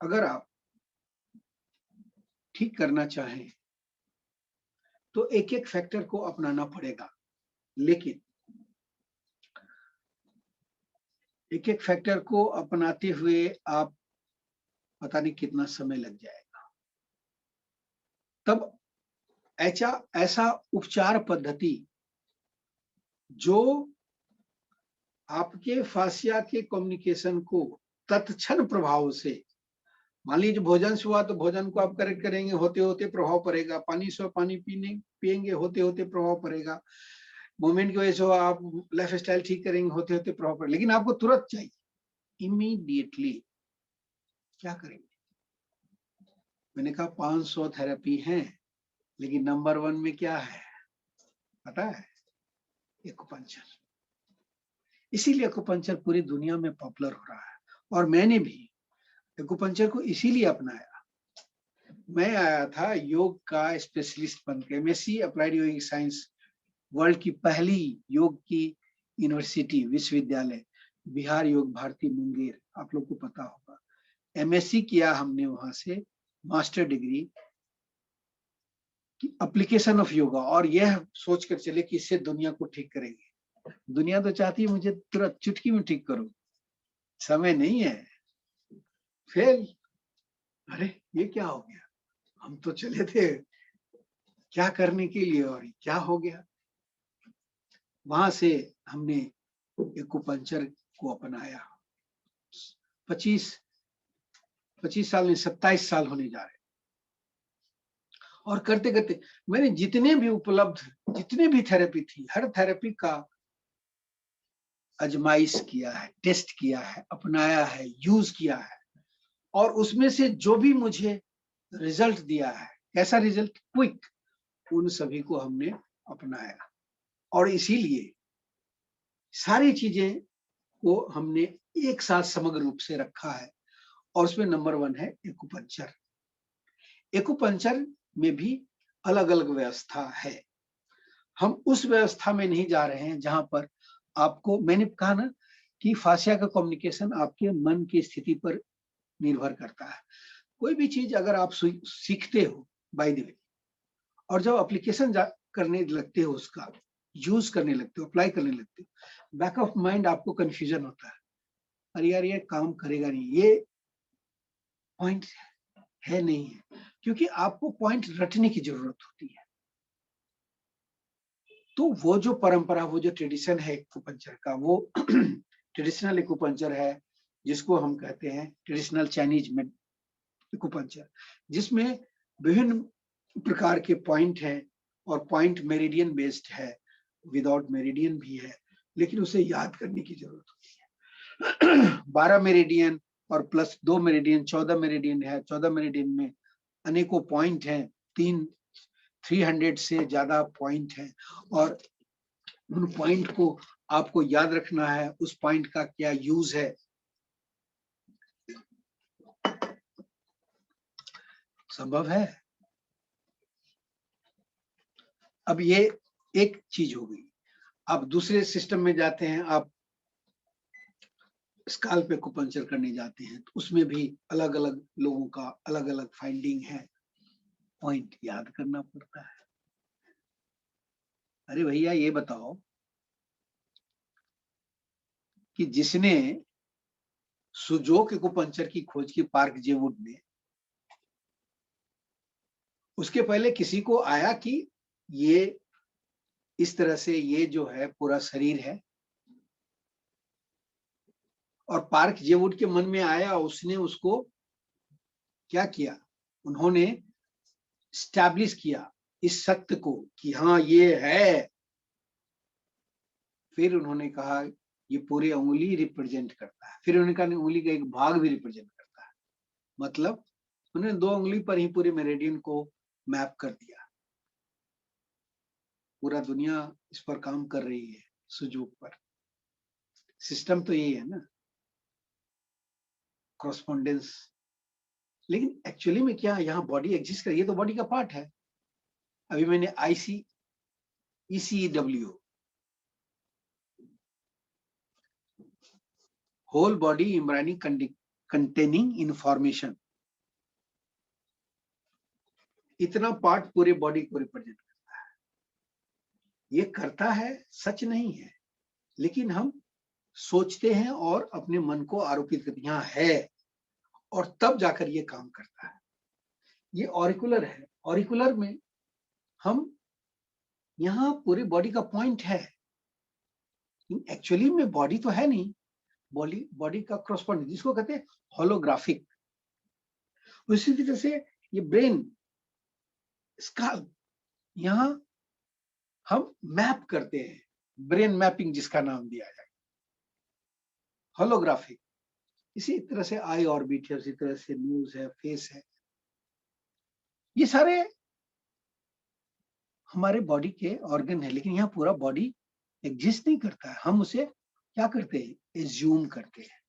अगर आप ठीक करना चाहें तो एक एक फैक्टर को अपनाना पड़ेगा। लेकिन एक एक फैक्टर को अपनाते हुए आप पता नहीं कितना समय लग जाएगा। तब ऐसा उपचार पद्धति जो आपके फासिया के कम्युनिकेशन को तत्क्षण प्रभाव से, मान लीजिए भोजन से हुआ तो भोजन को आप करेक्ट करेंगे, होते होते प्रभाव पड़ेगा। पानी से पानी पिएंगे, होते होते प्रभाव पड़ेगा। मूवमेंट की वजह से आप लाइफ स्टाइल ठीक करेंगे, होते होते प्रभाव पड़ेगा। लेकिन आपको तुरंत चाहिए, इमीडिएटली। क्या करेंगे? मैंने कहा 500 थेरेपी है, लेकिन नंबर 1 में क्या है पता है? एक्यूपंक्चर। इसीलिए एक्यूपंक्चर पूरी दुनिया में पॉपुलर हो रहा है, और मैंने भी एक्यूपंक्चर को इसीलिए अपनाया। मैं आया था योग का स्पेशलिस्ट बनकर, एमएससी अप्लाइड योगिक साइंस, वर्ल्ड की पहली योग की यूनिवर्सिटी, विश्वविद्यालय बिहार योग भारती मुंगेर, आप लोग को पता होगा। एमएससी किया हमने वहां से, मास्टर डिग्री की एप्लीकेशन ऑफ योगा, और यह सोचकर चले कि इससे दुनिया को ठीक करेंगे। दुनिया तो चाहती है मुझे तुरंत चुटकी में ठीक करो, समय नहीं है। फेल। अरे ये क्या हो गया? हम तो चले थे क्या करने के लिए, और क्या हो गया? वहां से हमने एक्यूपंक्चर को अपनाया। 25 साल में 27 साल होने जा रहे, और करते करते मैंने जितने भी उपलब्ध, जितने भी थेरेपी थी, हर थेरेपी का आजमाइश किया है, टेस्ट किया है, अपनाया है, यूज किया है, और उसमें से जो भी मुझे रिजल्ट दिया है, कैसा रिजल्ट? क्विक, उन सभी को हमने अपनाया। और इसीलिए सारी चीजें को हमने एक साथ समग्र रूप से रखा है, और उसमें नंबर 1 है एक्यूपंक्चर। एक्यूपंक्चर में भी अलग अलग व्यवस्था है। हम उस व्यवस्था में नहीं जा रहे हैं जहां पर आपको, मैंने कहा ना कि फासिया का कम्युनिकेशन आपके मन की स्थिति पर निर्भर करता है। कोई भी चीज अगर आप सीखते हो बाय द वे, और जब एप्लीकेशन करने लगते हो, उसका यूज करने लगते हो, अप्लाई करने लगते हो, बैक ऑफ माइंड आपको कंफ्यूजन होता है, अरे यार ये काम करेगा नहीं, ये पॉइंट है नहीं है, क्योंकि आपको पॉइंट रटने की जरूरत होती है। तो वो जो परंपरा, वो जो ट्रेडिशन है एक्यूपंक्चर का, वो ट्रेडिशनल एक्यूपंक्चर है, जिसको हम कहते हैं ट्रेडिशनल चाइनीज में एक्यूपंक्चर, जिसमें विभिन्न प्रकार के पॉइंट हैं, और पॉइंट मेरिडियन बेस्ड है, विदाउट मेरिडियन भी है, लेकिन उसे याद करने की जरूरत होती है। 12 मेरिडियन और प्लस 2 मेरिडियन, 14 मेरिडियन है। 14 मेरिडियन में अनेकों पॉइंट हैं, 300 से ज्यादा पॉइंट हैं, और उन पॉइंट को आपको याद रखना है, उस पॉइंट का क्या यूज है। संभव है? अब ये एक चीज हो गई। आप दूसरे सिस्टम में जाते हैं, आप स्काल्प एक्यूपंक्चर करने जाते हैं, तो उसमें भी अलग अलग लोगों का अलग अलग फाइंडिंग है, पॉइंट याद करना पड़ता है। अरे भैया ये बताओ कि जिसने सुजोक एक्यूपंक्चर की खोज की पार्क जेवुड में, उसके पहले किसी को आया कि ये इस तरह से ये जो है पूरा शरीर है? और पार्क जेवुड के मन में आया, उसने उसको क्या किया? उन्होंने स्टैब्लिश किया इस सत्य को कि हाँ ये है। फिर उन्होंने कहा ये पूरी उंगली रिप्रेजेंट करता है। फिर उन्होंने कहा उंगली का एक भाग भी रिप्रेजेंट करता है। मतलब उन्होंने 2 उंगली पर ही पूरे मेरिडियन को मैप कर दिया। पूरा दुनिया इस पर काम कर रही है, सुजोक पर। सिस्टम तो यही है ना, कॉरस्पॉन्डेंस। लेकिन एक्चुअली में क्या यहाँ बॉडी एग्जिस्ट कर, ये तो बॉडी का पार्ट है। अभी मैंने ECW, whole body embryonic containing information, इतना पार्ट पूरे बॉडी को रिप्रेजेंट करता है। ये करता है, सच नहीं है, लेकिन हम सोचते हैं और अपने मन को आरोपित करते हैं यहाँ है, और तब जाकर ये काम करता है। ये ऑरिकुलर है। ऑरिकुलर में हम यहाँ पूरी बॉडी का पॉइंट है, एक्चुअली में बॉडी तो है नहीं, बॉडी का क्रॉसपॉइंट जिसको कहते हैं होलोग्राफिक। उसी तरह से ये ब्रेन स्कैल्प, यहाँ हम मैप करते हैं, ब्रेन मैपिंग जिसका नाम दिया जाए, होलोग्राफिक। इसी तरह से आई ऑर्बिट है, उसी तरह से नोज है, फेस है, ये सारे हमारे बॉडी के ऑर्गन है। लेकिन यहाँ पूरा बॉडी एग्जिस्ट नहीं करता है, हम उसे क्या करते हैं, एज्यूम करते हैं,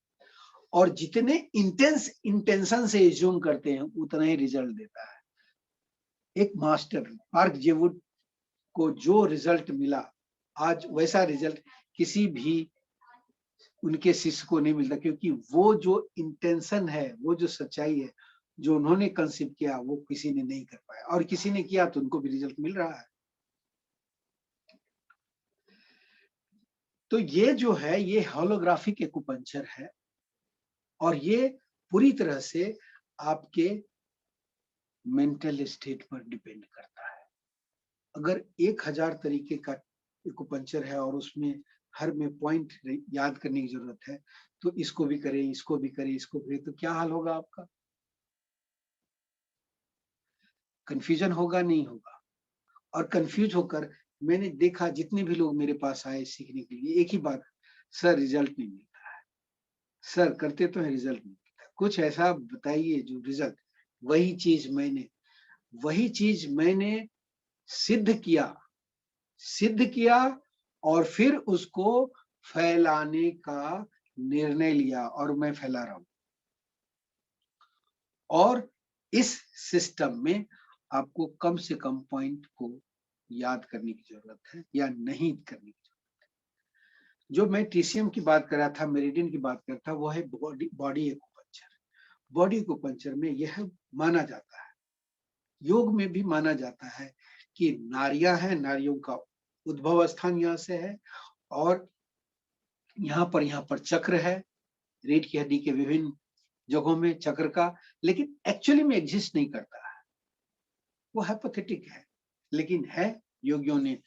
और जितने इंटेंशन से एज्यूम करते हैं उतना ही रिजल्ट देता है। एक मास्टर पार्क जेवुड को जो रिजल्ट मिला आज, वैसा रिजल्ट किसी भी उनके शिष्य को नहीं मिलता, क्योंकि वो जो इंटेंशन है, वो जो सच्चाई है, जो उन्होंने कंसीव किया, वो किसी ने नहीं कर पाया, और किसी ने किया तो उनको भी रिजल्ट मिल रहा है। तो ये जो है, ये होलोग्राफिक एक्यूपंक्चर है, और ये पूरी तरह से आपके मेंटल स्टेट पर डिपेंड करता है। अगर 1000 तरीके का एक्यूपंक्चर है और उसमें हर में पॉइंट याद करने की जरूरत है, तो इसको भी करें, इसको भी करें, इसको करें, तो क्या हाल होगा आपका? कंफ्यूजन होगा, नहीं होगा। और कंफ्यूज होकर मैंने देखा, जितने भी लोग मेरे पास आए सीखने के लिए, एक ही बात, सर रिजल्ट नहीं मिलता है, सर करते तो है रिजल्ट नहीं मिलता, कुछ ऐसा बताइए जो रिजल्ट। वही चीज मैंने सिद्ध किया और फिर उसको फैलाने का निर्णय लिया, और मैं फैला रहा हूं। और इस सिस्टम में आपको कम से कम पॉइंट को याद करने की जरूरत है या नहीं करने की जरूरत है। जो मैं TCM की बात कर रहा था, मेरिडियन की बात कर रहा था, वो है बॉडी एक्यूपंक्चर। बॉडी एक्यूपंक्चर में यह माना जाता है, योग में भी माना जाता है, कि नाड़ियां हैं, नाड़ियों का उद्भव स्थान यहाँ से है, और यहाँ पर चक्र है, रीढ़ की हड्डी के विभिन्न जगहों में चक्र का, लेकिन एक्चुअली में एग्जिस्ट नहीं करता है, वो हाइपोथेटिक है। लेकिन है, योगियों ने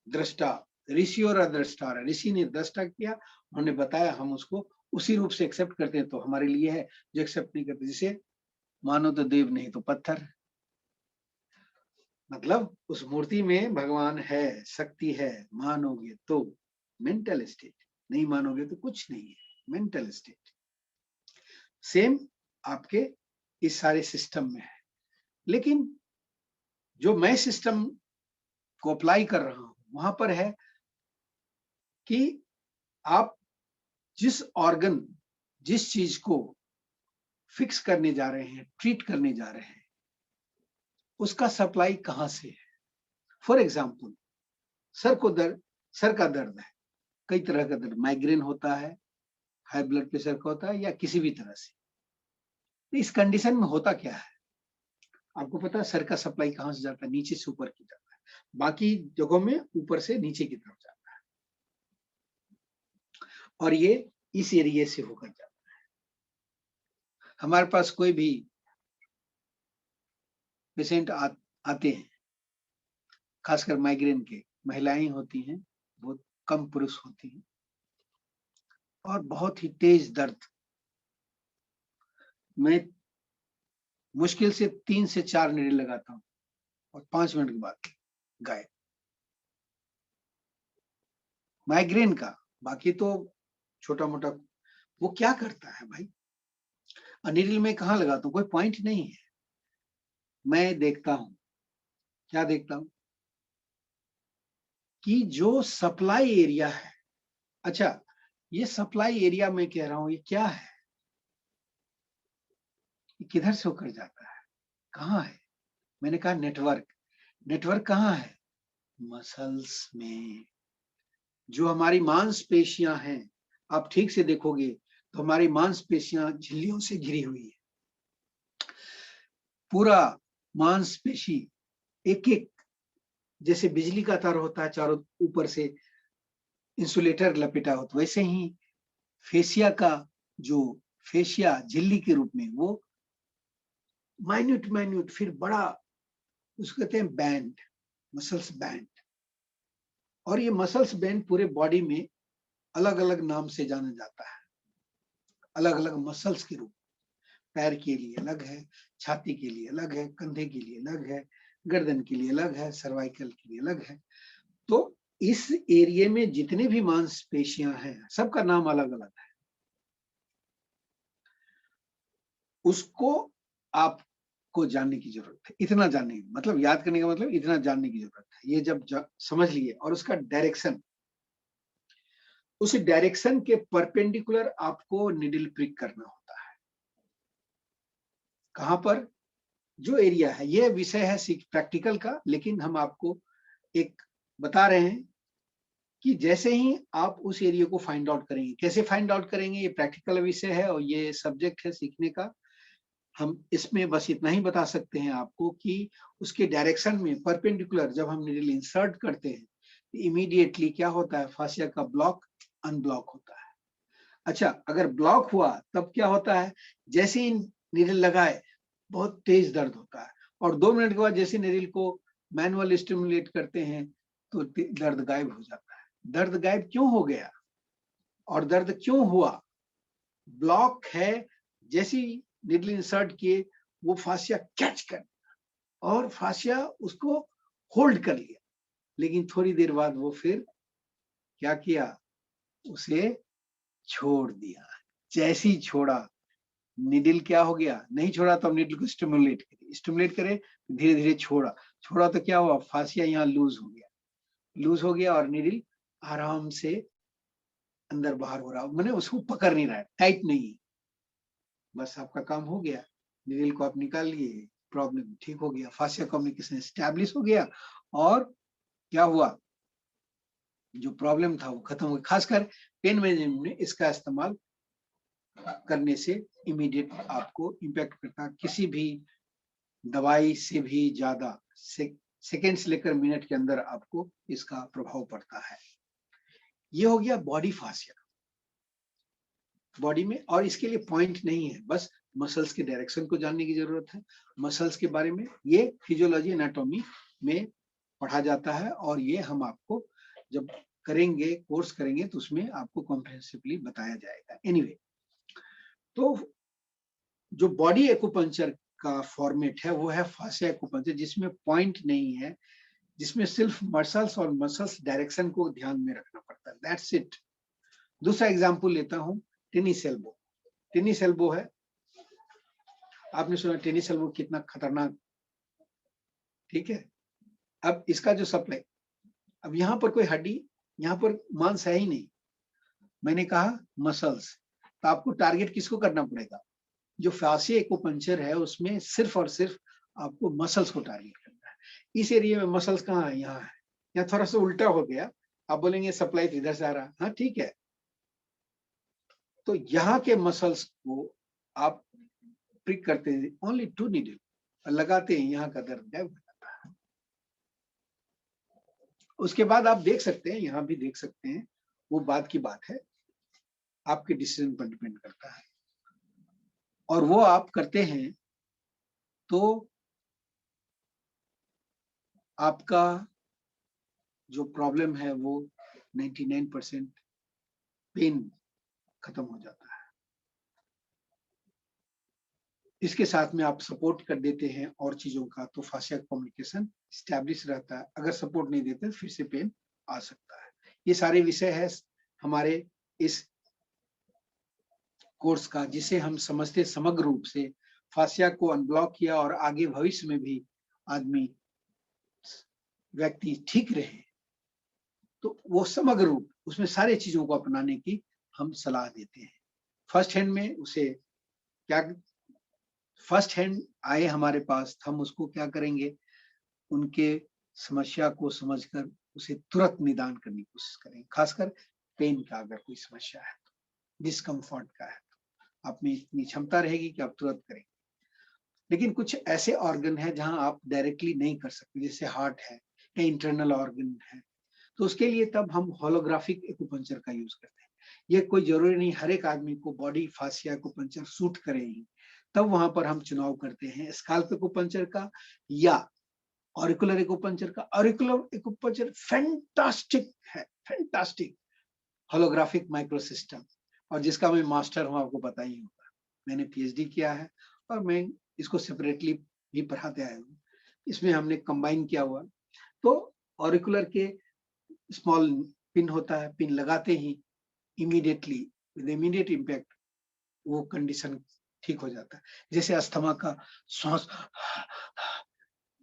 दृष्टा, ऋषि और अदृष्टा, ऋषि ने दृष्टा किया, उन्होंने बताया, हम उसको उसी रूप से एक्सेप्ट करते हैं, तो हमारे लिए है। जो एक्सेप्ट नहीं करते, जिसे मानो तो देव, नहीं तो पत्थर, मतलब उस मूर्ति में भगवान है, शक्ति है, मानोगे तो मेंटल स्टेट, नहीं मानोगे तो कुछ नहीं है, मेंटल स्टेट। सेम आपके इस सारे सिस्टम में है। लेकिन जो मैं सिस्टम को अप्लाई कर रहा हूं, वहां पर है कि आप जिस ऑर्गन, जिस चीज को फिक्स करने जा रहे हैं, ट्रीट करने जा रहे हैं, उसका सप्लाई कहां से है। फॉर एग्जाम्पल, सर का दर्द है, कई तरह का दर्द, माइग्रेन होता है, हाई ब्लड प्रेशर का होता है, या किसी भी तरह से। इस कंडीशन में होता क्या है, आपको पता है सर का सप्लाई कहां से जाता है, नीचे से ऊपर की जाता है, बाकी जगहों में ऊपर से नीचे की तरफ जाता है, और ये इस एरिया से होकर जाता है। हमारे पास कोई भी पेशेंट आते हैं, खासकर माइग्रेन के, महिलाएं होती हैं, बहुत कम पुरुष होती हैं, और बहुत ही तेज दर्द। मैं मुश्किल से 3 से 4 नीडल लगाता हूँ, और 5 मिनट के बाद गायब। माइग्रेन का, बाकी तो छोटा मोटा। वो क्या करता है भाई, नीडल में कहाँ लगाता हूँ, कोई पॉइंट नहीं है। मैं देखता हूँ, क्या देखता हूँ, कि जो सप्लाई एरिया है, अच्छा ये सप्लाई एरिया मैं कह रहा हूँ, ये क्या है, ये किधर से होकर जाता है, कहाँ है। मैंने कहा नेटवर्क कहाँ है, मसल्स में। जो हमारी मांसपेशियां हैं, आप ठीक से देखोगे तो हमारी मांसपेशियां झिल्लियों से घिरी हुई है। पूरा मांसपेशी एक एक, जैसे बिजली का तार होता है चारों ऊपर से इंसुलेटर लपेटा होता, वैसे ही फेसिया का जो फेशिया झिल्ली के रूप में वो माइन्यूट फिर बड़ा, उसको कहते हैं बैंड, मसल्स बैंड। और ये मसल्स बैंड पूरे बॉडी में अलग अलग नाम से जाना जाता है, अलग अलग मसल्स के रूप। पैर के लिए अलग है, छाती के लिए अलग है, कंधे के लिए अलग है, गर्दन के लिए अलग है, सर्वाइकल के लिए अलग है। तो इस एरिया में जितने भी मांसपेशियां हैं सबका नाम अलग अलग है। उसको आपको जानने की जरूरत है, इतना जानने की, मतलब याद करने का मतलब इतना जानने की जरूरत है। ये जब समझ लिए, और उसका डायरेक्शन, उस डायरेक्शन के परपेंडिकुलर आपको निडल प्रिक करना होता है। कहां पर? जो एरिया है, ये विषय है प्रैक्टिकल का, लेकिन हम आपको एक बता रहे हैं कि जैसे ही आप उस एरिया को फाइंड आउट करेंगे, कैसे फाइंड आउट करेंगे, ये प्रैक्टिकल विषय है और ये सब्जेक्ट है सीखने का। हम इसमें बस इतना ही बता सकते हैं आपको कि उसके डायरेक्शन में परपेंडिकुलर जब हम नीडल इंसर्ट करते हैं, इमीडिएटली क्या होता है, फासिया का ब्लॉक अनब्लॉक होता है। अच्छा, अगर ब्लॉक हुआ तब क्या होता है, जैसे ही नीडल लगाए बहुत तेज दर्द होता है, और 2 मिनट के बाद जैसे नीडल को मैनुअल स्टिमुलेट करते हैं तो दर्द गायब हो जाता है। दर्द गायब क्यों हो गया और दर्द क्यों हुआ? ब्लॉक है, जैसी निडल इंसर्ट किए वो फासिया कैच कर और फासिया उसको होल्ड कर लिया, लेकिन थोड़ी देर बाद वो फिर क्या किया, उसे छोड़ दिया। जैसी छोड़ा, निडल क्या हो गया, नहीं छोड़ा तो निडल को स्टिमुलेट करे, धीरे धीरे छोड़ा, छोड़ा तो क्या हुआ, फासिया यहाँ लूज हो गया और निडल आराम से अंदर बाहर हो रहा, मैंने उसको पकड़ नहीं रहा है, टाइट नहीं। बस आपका काम हो गया, निडल को आप निकाल लिए, प्रॉब्लम ठीक हो गया, फासिया कम्युनिकेशन एस्टैब्लिश हो गया, और क्या हुआ, जो प्रॉब्लम था वो खत्म हो गया। खासकर पेन मैनेजमेंट में इसका इस्तेमाल करने से इमीडिएट आपको इम्पैक्ट करता है। किसी भी दवाई से भी ज्यादा सेकेंड्स लेकर मिनट के अंदर आपको इसका प्रभाव पड़ता है। ये हो गया बॉडी फासिया, बॉडी में। और इसके लिए पॉइंट नहीं है, बस मसल्स के डायरेक्शन को जानने की जरूरत है। मसल्स के बारे में ये फिजियोलॉजी एनाटॉमी में पढ़ा जाता है, और ये हम आपको जब करेंगे, कोर्स करेंगे, तो उसमें आपको कॉम्प्रिहेंसिवली बताया जाएगा। एनीवे, तो जो बॉडी एक्यूपंक्चर का फॉर्मेट है वो है फासिया एक्यूपंक्चर, जिसमें पॉइंट नहीं है, जिसमें सिर्फ मसल्स और मसल्स डायरेक्शन को ध्यान में रखना पड़ता है, दैट्स इट। दूसरा एग्जांपल लेता हूं, टेनिस एल्बो। टेनिस एल्बो है, आपने सुना टेनिस एल्बो कितना खतरनाक, ठीक है। अब इसका जो सप्लाई, अब यहाँ पर कोई हड्डी, यहाँ पर मांस है ही नहीं, मैंने कहा मसल्स, तो आपको टारगेट किसको करना पड़ेगा, जो फासिया एक्यूपंक्चर है उसमें सिर्फ और सिर्फ आपको मसल्स को टारगेट करना है। इस एरिया में मसल्स कहाँ है, यहाँ है। यहाँ थोड़ा सा उल्टा हो गया, आप बोलेंगे सप्लाई इधर से आ रहा, हाँ ठीक है। तो यहाँ के मसल्स को आप प्रिक करते हैं, ओनली 2 नीडल, लगाते हैं, यहाँ का दर्द गायब हो जाता है। उसके बाद आप देख सकते हैं, यहाँ भी देख सकते हैं, वो बात की बात है, आपके डिसीजन पर डिपेंड करता है, और वो आप करते हैं तो आपका जो प्रॉब्लम है वो 99% पेन खत्म हो जाता है। इसके साथ में आप सपोर्ट कर देते हैं और चीजों का, तो फासिया कम्युनिकेशन स्टैब्लिश रहता है। अगर सपोर्ट नहीं देते फिर से पेन आ सकता है। ये सारे विषय है हमारे इस कोर्स का, जिसे हम समझते समग्र रूप से फासिया को अनब्लॉक किया और आगे भविष्य में भी आदमी, व्यक्ति ठीक रहे, तो वो समग्र रूप, उसमें सारे चीजों को अपनाने की हम सलाह देते हैं। फर्स्ट हैंड में उसे क्या, फर्स्ट हैंड आए हमारे पास, हम उसको क्या करेंगे, उनके समस्या को समझकर उसे तुरंत निदान करने की कोशिश करेंगे। खासकर पेन का अगर कोई समस्या है, डिस्कम्फर्ट का है, तो आप में इतनी क्षमता रहेगी कि आप तुरंत करेंगे। लेकिन कुछ ऐसे ऑर्गन है जहां आप डायरेक्टली नहीं कर सकते, जैसे हार्ट है या इंटरनल ऑर्गन है, तो उसके लिए तब हम होलोग्राफिक एक्यूपंक्चर का यूज करते हैं। ये कोई जरूरी नहीं हर एक आदमी को बॉडी फासिया एक्यूपंक्चर सूट करे ही, तब वहां पर हम चुनाव करते हैं स्काल्प एक्यूपंक्चर का या ऑरिकुलर एक्यूपंक्चर का। ऑरिकुलर एक्यूपंक्चर फैंटास्टिक है, फैंटास्टिक होलोग्राफिक माइक्रो सिस्टम, और जिसका मैं मास्टर हूं आपको पता ही होगा। मैंने पीएचडी किया है और मैं इसको सेपरेटली भी पढ़ाते आया हूँ। इसमें हमने कंबाइन किया हुआ। तो ऑरिकुलर के स्मॉल पिन होता है, पिन लगाते ही इमीडिएटली विद इमीडिएट इम्पैक्ट वो कंडीशन ठीक हो जाता है। जैसे अस्थमा का सांस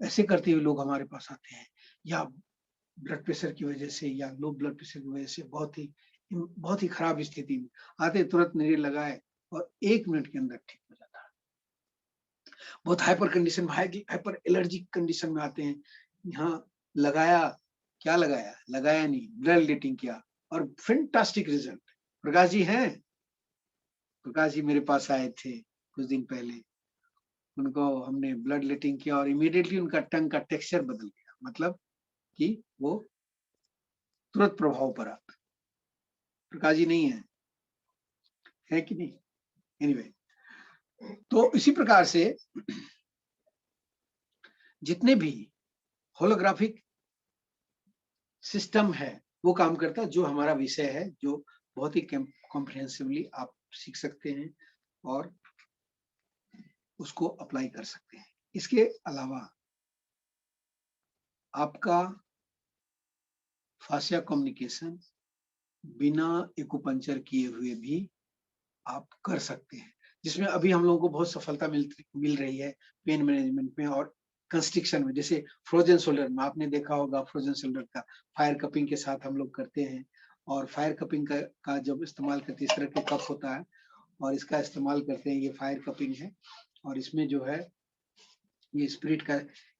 ऐसे करते हुए लोग हमारे पास आते हैं, या ब्लड प्रेशर की वजह से या लो ब्लड प्रेशर की वजह से बहुत ही खराब स्थिति में आते, तुरंत नीरे लगाए और 1 मिनट के अंदर ठीक हो जाता है। बहुत hyper condition, hyper allergic condition में आते हैं, यहाँ लगाया, क्या लगाया, लगाया नहीं, ब्लड लेटिंग किया और फैंटास्टिक रिजल्ट। प्रकाश जी हैं, प्रकाश जी मेरे पास आए थे कुछ दिन पहले, उनको हमने ब्लड लेटिंग किया और इमीडिएटली उनका टंग का टेक्सचर बदल गया, मतलब कि वो तुरंत प्रभाव पड़ा। प्रकाश जी नहीं है कि नहीं? एनीवे, तो इसी प्रकार से जितने भी होलोग्राफिक सिस्टम है वो काम करता है, जो हमारा विषय है, जो बहुत ही कॉम्प्रिहेंसिवली आप सीख सकते हैं और उसको अप्लाई कर सकते हैं। इसके अलावा आपका फासिया कम्युनिकेशन बिना एक्यूपंक्चर किए हुए भी आप कर सकते हैं, जिसमें अभी हम लोगों को बहुत सफलता मिल रही है पेन मैनेजमेंट में और कंस्ट्रिक्शन में। जैसे फ्रोजन शोल्डर में आपने देखा होगा, फ्रोजन शोल्डर का फायर कपिंग के साथ हम लोग करते हैं, और फायर कपिंग का जब इस्तेमाल करते हैं, इस तरह के कप होता है और इसका इस्तेमाल करते हैं, ये फायर कपिंग है। और इसमें जो है ये स्पिरिट का,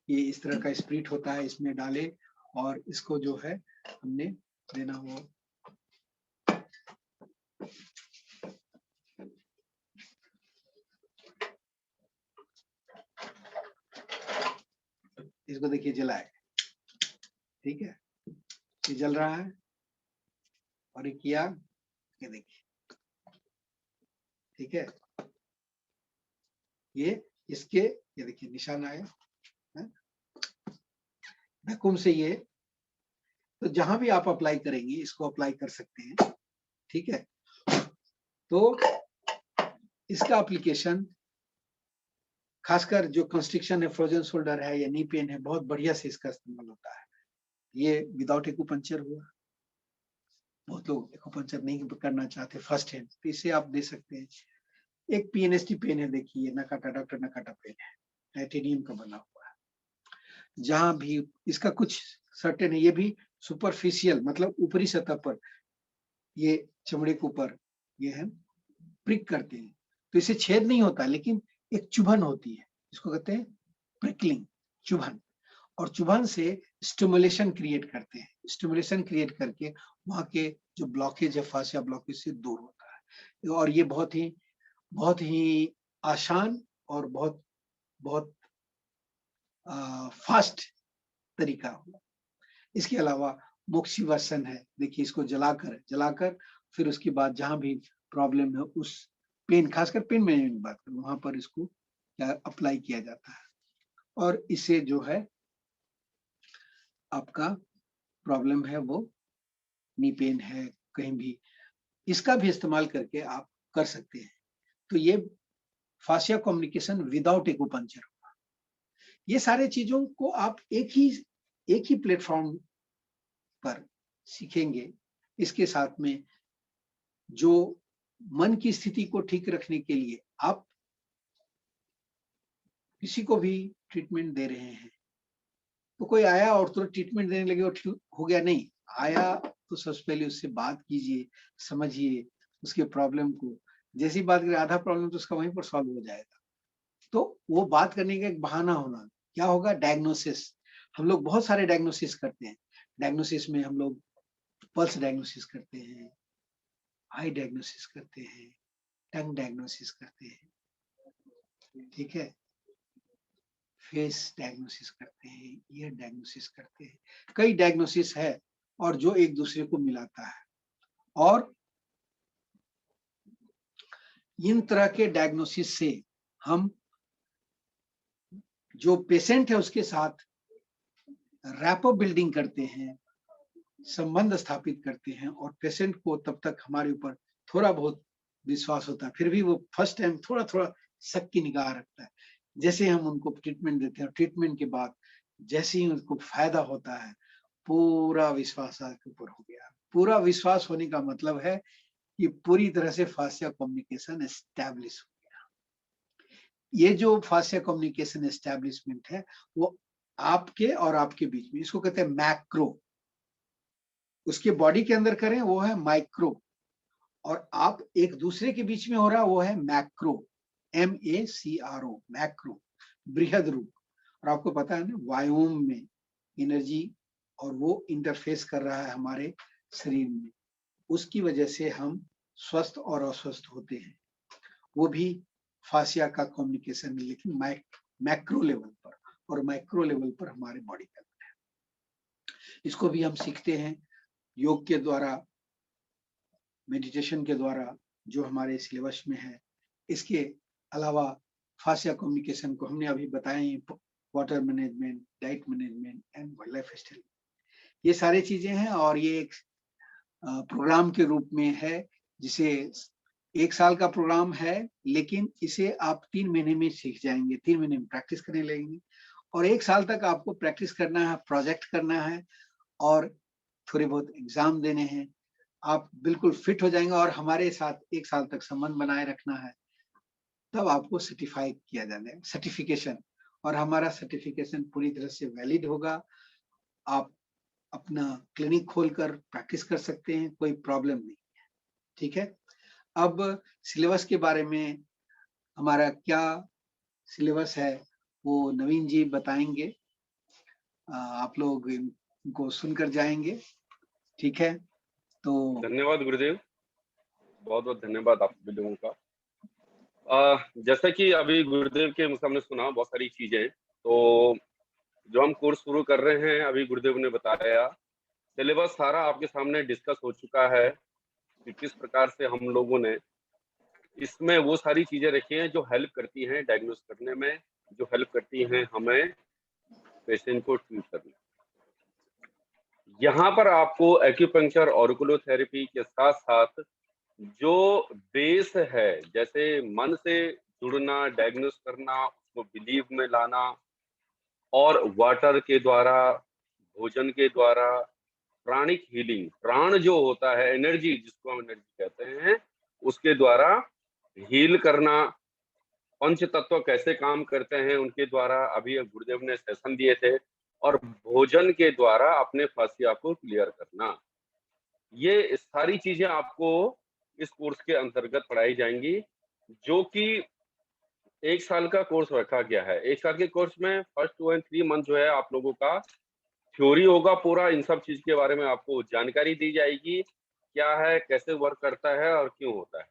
ये इस तरह का स्पिरिट होता है, इसमें डाले और इसको जो है हमने देना हो। इसको देखिए जलाए, ठीक है, ये जल रहा है और ये किया, ये देखिए, ठीक है, ये इसके, ये देखिए निशान आया है वैक्यूम से। ये तो जहां भी आप अप्लाई करेंगे इसको अप्लाई कर सकते हैं, ठीक है। तो इसका एप्लीकेशन खासकर जो कंस्ट्रिक्शन है, फ्रोजन शोल्डर है या नी पेन है, बहुत बढ़िया से इसका इस्तेमाल होता है। ये विदाउट एक्यूपंक्चर हुआ, बहुत लोग एक्यूपंक्चर नहीं करना चाहते फर्स्ट हैंड, तो इसे आप दे सकते हैं। एक पीएनएसटी पेन है, देखिए नकाटा, डॉक्टर नकाटा पेन है, टाइटेनियम का बना हुआ है। जहां भी इसका कुछ सर्टेन है, ये भी सुपरफिशियल मतलब ऊपरी सतह पर, ये चमड़े के ऊपर ये है, प्रिक करते हैं, तो इसे छेद नहीं होता, लेकिन एक चुभन होती है, इसको कहते हैं प्रिकलिंग, चुभन। और चुभन से स्टिमुलेशन क्रिएट करते हैं, स्टिमुलेशन क्रिएट करके वहां के जो ब्लॉकेज है, फासिया ब्लॉकेज से दूर होता है। और ये बहुत ही आसान और बहुत बहुत फास्ट तरीका हुआ। इसके अलावा मोक्सिवर्सन है, देखिए इसको जलाकर फिर उसके बाद जहां भी प्रॉब्लम है उस पेन, खासकर पेन मैनेजमेंट की बात करूं, वहां पर इसको अप्लाई किया जाता है और इससे जो है आपका प्रॉब्लम है वो नी पेन है कहीं भी, इसका भी इस्तेमाल करके आप कर सकते हैं। तो ये फासिया कम्युनिकेशन विदाउट एक्यूपंक्चर होगा। ये सारे चीजों को आप एक ही प्लेटफॉर्म पर सीखेंगे। इसके साथ में जो मन की स्थिति को ठीक रखने के लिए आप किसी को भी ट्रीटमेंट दे रहे हैं, तो कोई आया और तुरंत ट्रीटमेंट देने लगे और ठीक हो गया, नहीं। आया तो सबसे पहले उससे बात कीजिए, समझिए उसके प्रॉब्लम को। जैसी बात करें आधा प्रॉब्लम तो उसका वहीं पर सॉल्व हो जाएगा। तो वो बात करने का एक बहाना होना, क्या होगा, डायग्नोसिस। हम लोग बहुत सारे डायग्नोसिस करते हैं। डायग्नोसिस में हम लोग पल्स डायग्नोसिस करते हैं, आई डायग्नोसिस करते हैं, टंग डायग्नोसिस करते हैं, ठीक है, फेस डायग्नोसिस करते हैं, ईयर डायग्नोसिस करते हैं। कई डायग्नोसिस है और जो एक दूसरे को मिलाता है। और इन तरह के डायग्नोसिस से हम जो पेशेंट है उसके साथ रैपो बिल्डिंग करते हैं, संबंध स्थापित करते हैं और पेशेंट को तब तक हमारे ऊपर थोड़ा बहुत विश्वास होता है, फिर भी वो फर्स्ट टाइम थोड़ा-थोड़ा शक की निगाह रखता है। जैसे हम उनको ट्रीटमेंट देते हैं, ट्रीटमेंट के बाद जैसे ही उनको फायदा होता है, पूरा विश्वास आपके ऊपर हो गया। पूरा विश्वास होने का मतलब है कि पूरी तरह से फास्या कम्युनिकेशन एस्टैब्लिश हो गया। ये जो फास्या कम्युनिकेशन एस्टैब्लिशमेंट है, वो आपके और आपके बीच में, इसको कहते हैं मैक्रो। उसके बॉडी के अंदर करें वो है माइक्रो, और आप एक दूसरे के बीच में हो रहा वो है मैक्रो, MACRO, मैक्रो, बृहद रूप। और आपको पता है ना, वायुम में एनर्जी और वो इंटरफेस कर रहा है हमारे शरीर में, उसकी वजह से हम स्वस्थ और अस्वस्थ होते हैं। वो भी फासिया का कम्युनिकेशन में, लेकिन मैक्रो लेवल पर और माइक्रो लेवल पर हमारे बॉडी के अंदर है। इसको भी हम सीखते हैं योग के द्वारा, मेडिटेशन के द्वारा, जो हमारे सिलेबस में है। इसके अलावा फासिया कम्युनिकेशन को हमने अभी बताए, water management, diet management and wild life style, ये सारी चीजें हैं। और ये एक प्रोग्राम के रूप में है, जिसे 1 साल का प्रोग्राम है, लेकिन इसे आप 3 महीने में सीख जाएंगे, 3 महीने में प्रैक्टिस करने लगेंगे और 1 साल तक आपको प्रैक्टिस करना है, प्रोजेक्ट करना है और थोड़े बहुत एग्जाम देने हैं। आप बिल्कुल फिट हो जाएंगे और हमारे साथ 1 साल तक संबंध बनाए रखना है, तब आपको सर्टिफाई किया जाना है, सर्टिफिकेशन। और हमारा सर्टिफिकेशन पूरी तरह से वैलिड होगा। आप अपना क्लिनिक खोलकर प्रैक्टिस कर सकते हैं, कोई प्रॉब्लम नहीं है। ठीक है, अब सिलेबस के बारे में हमारा क्या सिलेबस है वो नवीन जी बताएंगे। आप लोग इनको सुनकर जाएंगे। ठीक है, तो धन्यवाद गुरुदेव, बहुत बहुत धन्यवाद आप सभी लोगों का। जैसा कि अभी गुरुदेव के मुझे हमने सुना बहुत सारी चीजें, तो जो हम कोर्स शुरू कर रहे हैं अभी गुरुदेव ने बताया, सिलेबस सारा आपके सामने डिस्कस हो चुका है कि किस प्रकार से हम लोगों ने इसमें वो सारी चीजें रखी हैं जो हेल्प करती हैं डायग्नोस करने में, जो हेल्प करती हैं हमें पेशेंट को ट्रीट करने। यहाँ पर आपको एक्यूपंक्चर, ऑर्कुलोथेरेपी के साथ साथ जो बेस है, जैसे मन से जुड़ना, डायग्नोस करना, उसको बिलीव में लाना, और वाटर के द्वारा, भोजन के द्वारा, प्राणिक हीलिंग, प्राण जो होता है, एनर्जी जिसको हम एनर्जी कहते हैं, उसके द्वारा हील करना, पंच तत्व कैसे काम करते हैं उनके द्वारा अभी गुरुदेव ने सेशन दिए थे, और भोजन के द्वारा अपने फासिया को क्लियर करना। ये सारी चीजें आपको इस कोर्स के अंतर्गत पढ़ाई जाएंगी, जो कि 1 साल का कोर्स रखा गया है। 1 साल के कोर्स में फर्स्ट 2 एंड 3 मंथ जो है आप लोगों का थ्योरी होगा पूरा, इन सब चीज के बारे में आपको जानकारी दी जाएगी, क्या है, कैसे वर्क करता है और क्यों होता है।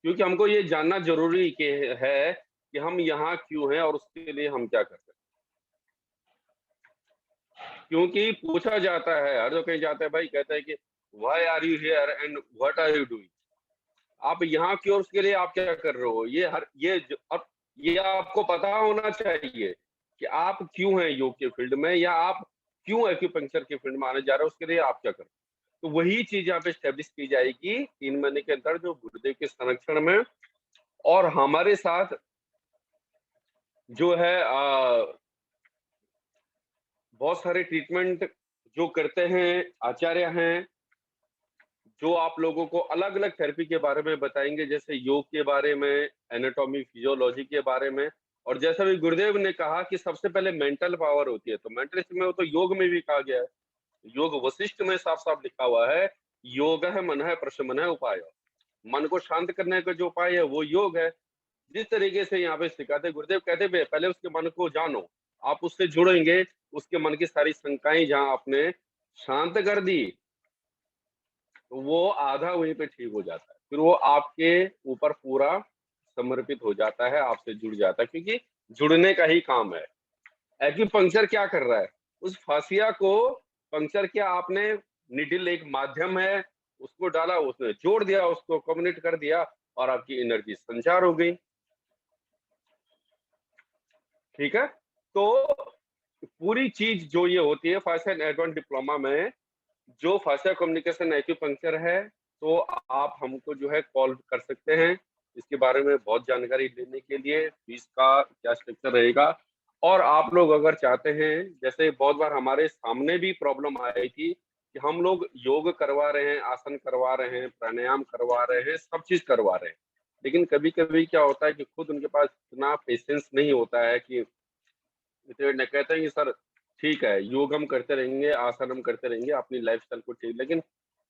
क्योंकि हमको ये जानना जरूरी है कि हम यहाँ क्यों हैं और उसके लिए हम क्या कर सकते हैं। क्योंकि पूछा जाता है, हर जो कहीं जाता है भाई, कहता है कि why are you here and what are you doing, आप यहाँ क्यों, उसके लिए आप क्या कर रहे हो। अब ये आपको पता होना चाहिए कि आप क्यों हैं योग के फील्ड में, या आप क्यों एक्यूपंक्चर के फील्ड में आने जा रहे हो, उसके लिए आप क्या कर रहे हो। तो वही चीज यहाँ पे स्टेब्लिश की जाएगी 3 महीने के अंदर, जो गुरुदेव के संरक्षण में। और हमारे साथ जो है बहुत सारे ट्रीटमेंट जो करते हैं आचार्य हैं, जो आप लोगों को अलग अलग थेरेपी के बारे में बताएंगे, जैसे योग के बारे में, एनाटॉमी, फिजियोलॉजी के बारे में। और जैसा भी गुरुदेव ने कहा कि सबसे पहले मेंटल पावर होती है, तो मेंटल में वो तो योग में भी कहा गया है, योग वशिष्ठ में साफ साफ लिखा हुआ है, योग है मन है प्रशमन है उपाय। मन को शांत करने का जो उपाय है वो योग है। जिस तरीके से यहाँ पे सिखाते गुरुदेव, कहते हुए पहले उसके मन को जानो, आप उससे जुड़ेंगे, उसके मन की सारी शंकाएं जहां आपने शांत कर दी, तो वो आधा वहीं पे ठीक हो जाता है, फिर वो आपके ऊपर पूरा समर्पित हो जाता है, आपसे जुड़ जाता है, क्योंकि जुड़ने का ही काम है। एक्यूपंक्चर क्या कर रहा है, उस फासिया को पंक्चर किया आपने, निडिल एक माध्यम है, उसको डाला, उसने जोड़ दिया, उसको कम्युनिकेट कर दिया और आपकी एनर्जी संचार हो गई। ठीक है, तो पूरी चीज जो ये होती है फास्या एंड एडवांस डिप्लोमा में, जो फास्या कम्युनिकेशन एक्यूपंक्चर है, तो आप हमको जो है कॉल कर सकते हैं इसके बारे में बहुत जानकारी लेने के लिए, फीस का क्या स्ट्रक्चर रहेगा। और आप लोग अगर चाहते हैं, जैसे बहुत बार हमारे सामने भी प्रॉब्लम आई थी कि हम लोग योग करवा रहे हैं, आसन करवा रहे हैं, प्राणायाम करवा रहे हैं, सब चीज करवा रहे हैं, लेकिन कभी कभी क्या होता है कि खुद उनके पास इतना पेशेंस नहीं होता है कि इतने कहते हैं कि सर ठीक है, योग हम करते रहेंगे, आसन हम करते रहेंगे, अपनी लाइफस्टाइल को ठीक, लेकिन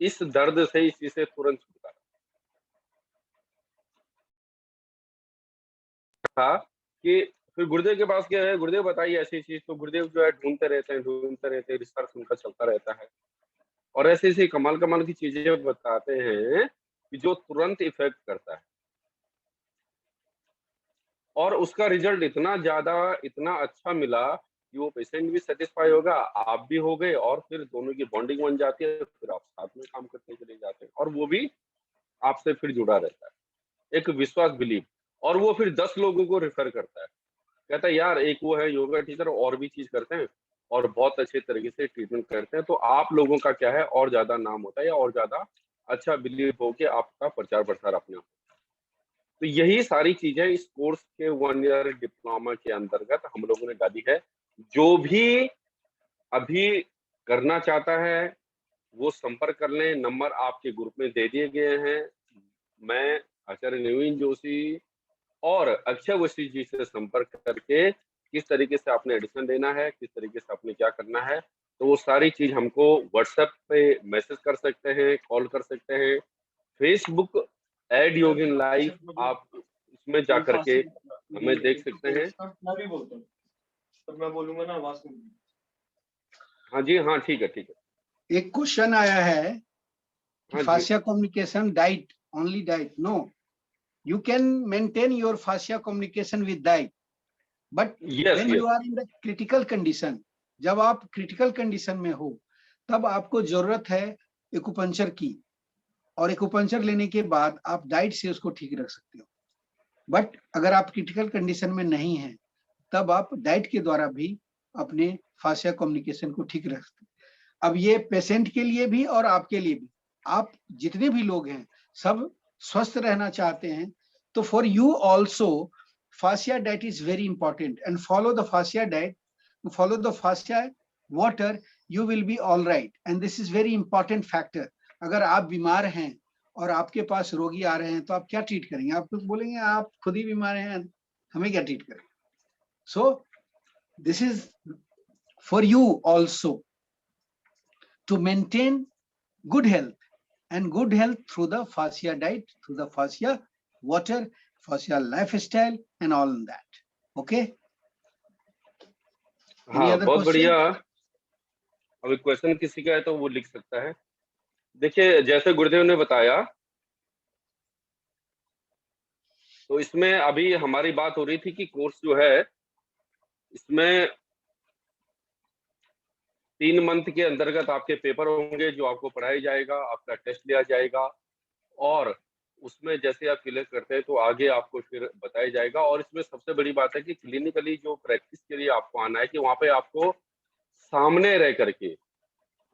इस दर्द से, इस चीज से तुरंत छुटकारा था कि फिर गुरुदेव के पास गए, गुरुदेव बताइए ऐसी चीज, तो गुरुदेव जो है ढूंढते रहते हैं, रिसर्च उनका चलता रहता है और ऐसी ऐसी कमाल कमाल की चीजें बताते हैं कि जो तुरंत इफेक्ट करता है और उसका रिजल्ट इतना ज्यादा, इतना अच्छा मिला कि वो पेशेंट भी सेटिस्फाई होगा, आप भी हो गए, और फिर दोनों की बॉन्डिंग बन जाती है, फिर आप साथ में काम करते चले जाते हैं और वो भी आपसे फिर जुड़ा रहता है, एक विश्वास, बिलीव। और वो फिर 10 लोगों को रेफर करता है, कहता है यार एक वो है योगा टीचर और भी चीज करते हैं और बहुत अच्छे तरीके से ट्रीटमेंट करते हैं, तो आप लोगों का क्या है और ज्यादा नाम होता है या और ज्यादा अच्छा बिलीव हो के आपका प्रचार प्रसार अपने। तो यही सारी चीजें इस कोर्स के 1 ईयर डिप्लोमा के अंतर्गत हम लोगों ने डाली है। जो भी अभी करना चाहता है वो संपर्क कर लें, नंबर आपके ग्रुप में दे दिए गए हैं। मैं आचार्य नवीन जोशी और अक्षय वशी जी से संपर्क करके किस तरीके से आपने एडिशन देना है, किस तरीके से आपने क्या करना है, तो वो सारी चीज हमको व्हाट्सएप पे मैसेज कर सकते हैं, कॉल कर सकते हैं। फेसबुक एड योगिन लाइव आप इसमें जा करके हमें देख सकते हैं। मैं भी बोलता हूँ, पर मैं बोलूंगा ना आवाज नहीं। हाँ जी, हाँ ठीक है, ठीक है। एक क्वेश्चन आया है कि हाँ जी, fascia communication diet, only diet? No, you can maintain your fascia communication with diet, but yes when yes, you are in the critical condition, जब आप क्रिटिकल कंडीशन में हो तब आपको जरूरत है एक्यूपंक्चर की, और एक्यूपंक्चर लेने के बाद आप डाइट से उसको ठीक रख सकते हो। बट अगर आप क्रिटिकल कंडीशन में नहीं हैं तब आप डाइट के द्वारा भी अपने फासिया कम्युनिकेशन को ठीक रख सकते हैं। अब ये पेशेंट के लिए भी और आपके लिए भी, आप जितने भी लोग हैं सब स्वस्थ रहना चाहते हैं, तो for you also fascia diet is very important, and follow the fascia diet, follow the fascia water, you will be all right, and this is very important factor। अगर आप बीमार हैं और आपके पास रोगी आ रहे हैं तो आप क्या ट्रीट करेंगे? आप तो बोलेंगे आप खुद ही बीमार हैं, हमें क्या ट्रीट करेंगे? So this is for you also to maintain good health, and good health through the fascia diet, through the fascia water, fascia lifestyle and all that. Okay, any हाँ other बहुत question? बढ़िया। अभी question किसी का है तो वो लिख सकता है। देखिए जैसे गुरुदेव ने बताया, तो इसमें अभी हमारी बात हो रही थी कि कोर्स जो है इसमें 3 मंथ के अंतर्गत आपके पेपर होंगे जो आपको पढ़ाया जाएगा, आपका टेस्ट लिया जाएगा और उसमें जैसे आप क्लियर करते हैं तो आगे आपको फिर बताया जाएगा। और इसमें सबसे बड़ी बात है कि क्लिनिकली जो प्रैक्टिस के लिए आपको आना है कि वहाँ पे आपको सामने रह करके,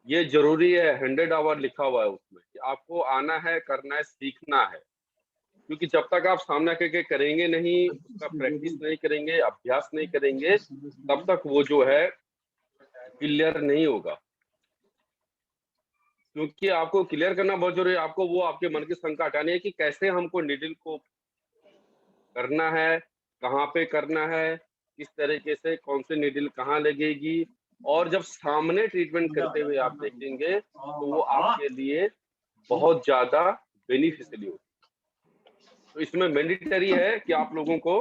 ये जरूरी है, 100 आवर लिखा हुआ है उसमें कि आपको आना है, करना है, सीखना है। क्योंकि जब तक आप सामने करके करेंगे नहीं, उसका प्रैक्टिस नहीं करेंगे, अभ्यास नहीं करेंगे, तब तक वो जो है क्लियर नहीं होगा। क्योंकि आपको क्लियर करना बहुत जरूरी है, आपको वो आपके मन की शंका हटानी है कि कैसे हमको निडल को करना है, कहाँ पे करना है, किस तरीके से कौन सी निडल कहाँ लगेगी, और जब सामने ट्रीटमेंट करते हुए आप देखेंगे तो वो आपके लिए बहुत ज्यादा बेनिफिशियली होगा। तो इसमें मैंडेटरी है कि आप लोगों को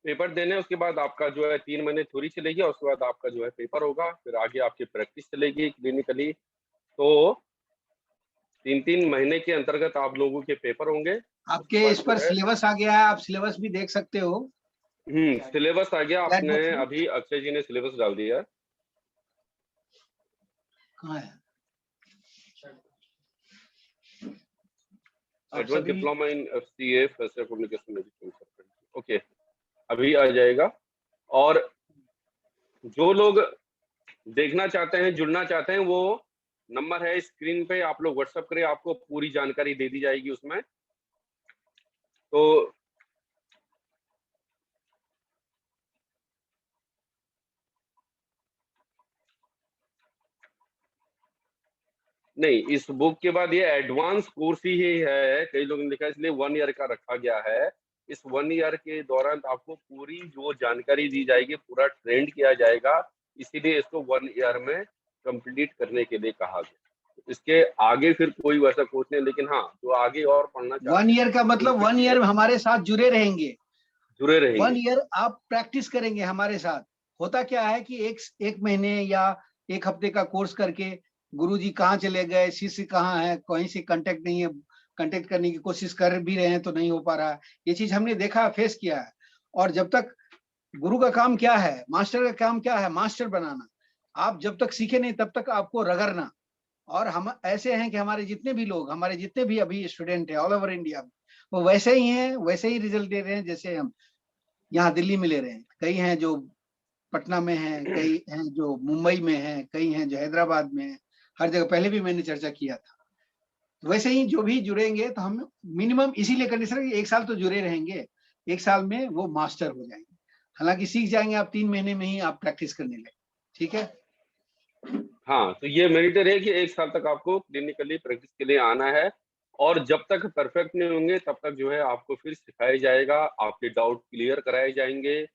पेपर देने, उसके बाद आपका जो है 3 महीने थ्योरी चलेगी और उसके बाद आपका जो है पेपर होगा, फिर आगे आपकी प्रैक्टिस चलेगी क्लिनिकली। तो 3-3 महीने के अंतर्गत आप लोगों के पेपर होंगे। आपके इस पर सिलेबस आ गया है, आप सिलेबस भी देख सकते हो। सिलेबस आ गया, Chat आपने box में अभी अक्षय जी ने सिलेबस डाल दिया है। कहाँ है? Advance diploma in FCA fashion communication education. Okay, अभी आ जाएगा। और जो लोग देखना चाहते हैं, जुड़ना चाहते हैं, वो नंबर है स्क्रीन पे, आप लोग व्हाट्सएप करें, आपको पूरी जानकारी दे दी जाएगी उसमें। तो नहीं, इस बुक के बाद ये एडवांस कोर्स ही है, कई लोगों ने लिखा है, इसलिए 1 ईयर का रखा गया है। इस 1 ईयर के दौरान आपको पूरी जो जानकारी दी जाएगी, पूरा ट्रेंड किया जाएगा, इसीलिए इसको 1 ईयर में कंप्लीट करने के लिए कहा गया। इसके आगे फिर कोई वैसा कोर्स नहीं, लेकिन हाँ, जो आगे और पढ़ना चाहते 1 ईयर का मतलब 1 ईयर हमारे साथ जुड़े रहेंगे। 1 ईयर आप प्रैक्टिस करेंगे हमारे साथ। होता क्या है कि एक महीने या एक हफ्ते का कोर्स करके गुरुजी कहाँ चले गए, शिष्य कहाँ है, कहीं से कांटेक्ट नहीं है, कांटेक्ट करने की कोशिश कर भी रहे हैं तो नहीं हो पा रहा है। ये चीज हमने देखा, फेस किया है। और जब तक गुरु का काम क्या है, मास्टर का काम क्या है, मास्टर बनाना। आप जब तक सीखे नहीं तब तक आपको रगड़ना। और हम ऐसे हैं कि हमारे जितने भी लोग, हमारे जितने भी अभी स्टूडेंट है ऑल ओवर इंडिया, वो वैसे ही हैं, वैसे ही रिजल्ट दे रहे हैं जैसे हम यहाँ दिल्ली में ले रहे हैं। कई हैं जो पटना में हैं, कई हैं जो मुंबई में हैं, कई हैं जो हैदराबाद में हैं, हर जगह पहले भी मैंने चर्चा किया था। वैसे ही जो भी जुड़ेंगे तो हम मिनिमम इसीलिए कंडीशन है 1 साल तो जुड़े रहेंगे, 1 साल में वो मास्टर हो जाएंगे। हालांकि सीख जाएंगे आप 3 महीने में ही आप प्रैक्टिस करने लगे। ठीक है। हाँ, तो ये मैंडेटरी है कि 1 साल तक आपको क्लिनिकली प्रैक्टिस के लिए आना है, और जब तक परफेक्ट नहीं होंगे तब तक जो है आपको फिर सिखाया जाएगा, आपके डाउट क्लियर कराए जाएंगे,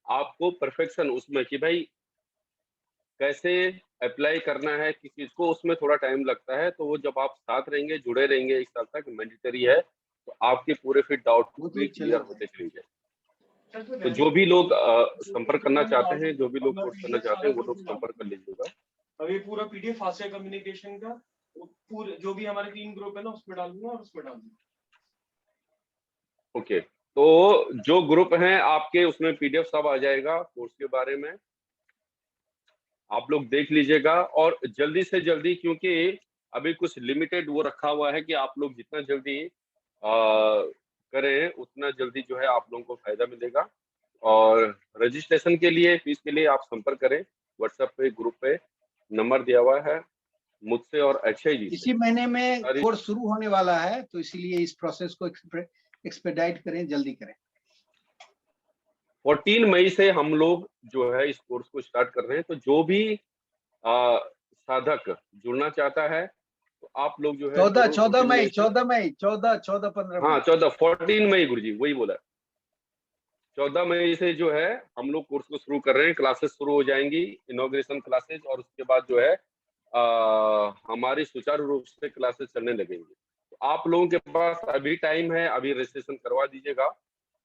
आपको परफेक्शन उसमें कि भाई कैसे अप्लाई करना है किस चीज को, उसमें थोड़ा टाइम लगता है। तो वो जब आप साथ रहेंगे, जुड़े रहेंगे 1 साल तक, मैंडेटरी है, तो आपके पूरे फिर डाउट वो तो भी क्लियर चलेगा। होते चलेंगे। तो जो भी लोग संपर्क करना चाहते हैं, जो भी लोग कोर्स करना चाहते हैं, वो लोग संपर्क कर लीजिएगा। अब ये पूरा PDF फास्या कम्युनिकेशन का पूरे जो भी हमारे 3 ग्रुप है ना उसमें डाल दूंगा और उसमें डाल दूंगा। ओके, तो जो ग्रुप हैं आपके, उसमें PDF सब आ जाएगा कोर्स के बारे में, आप लोग देख लीजिएगा। और जल्दी से जल्दी, क्योंकि अभी कुछ लिमिटेड वो रखा हुआ है कि आप लोग जितना जल्दी करें उतना जल्दी जो है आप लोगों को फायदा मिलेगा। और रजिस्ट्रेशन के लिए, फीस के लिए आप संपर्क करें, व्हाट्सएप पे ग्रुप पे नंबर दिया हुआ है मुझसे और अक्षय जी से। इसी महीने में कोर्स शुरू होने वाला है, तो इसीलिए इस प्रोसेस को एक्सपेडाइट करें, जल्दी करें। 14 मई से हम लोग जो है इस कोर्स को स्टार्ट कर रहे हैं। तो जो भी साधक जुड़ना चाहता है तो आप लोग जो है 14 मई 14 15 हाँ 14 मई गुरुजी वही बोला, 14 मई से जो है हम लोग कोर्स को शुरू कर रहे हैं। क्लासेस शुरू हो जाएंगी, इनॉग्रेशन क्लासेस, और उसके बाद जो है हमारी सुचारू रूप से क्लासेस चलने लगेंगे। तो आप लोगों के पास अभी टाइम है, अभी रजिस्ट्रेशन करवा दीजिएगा।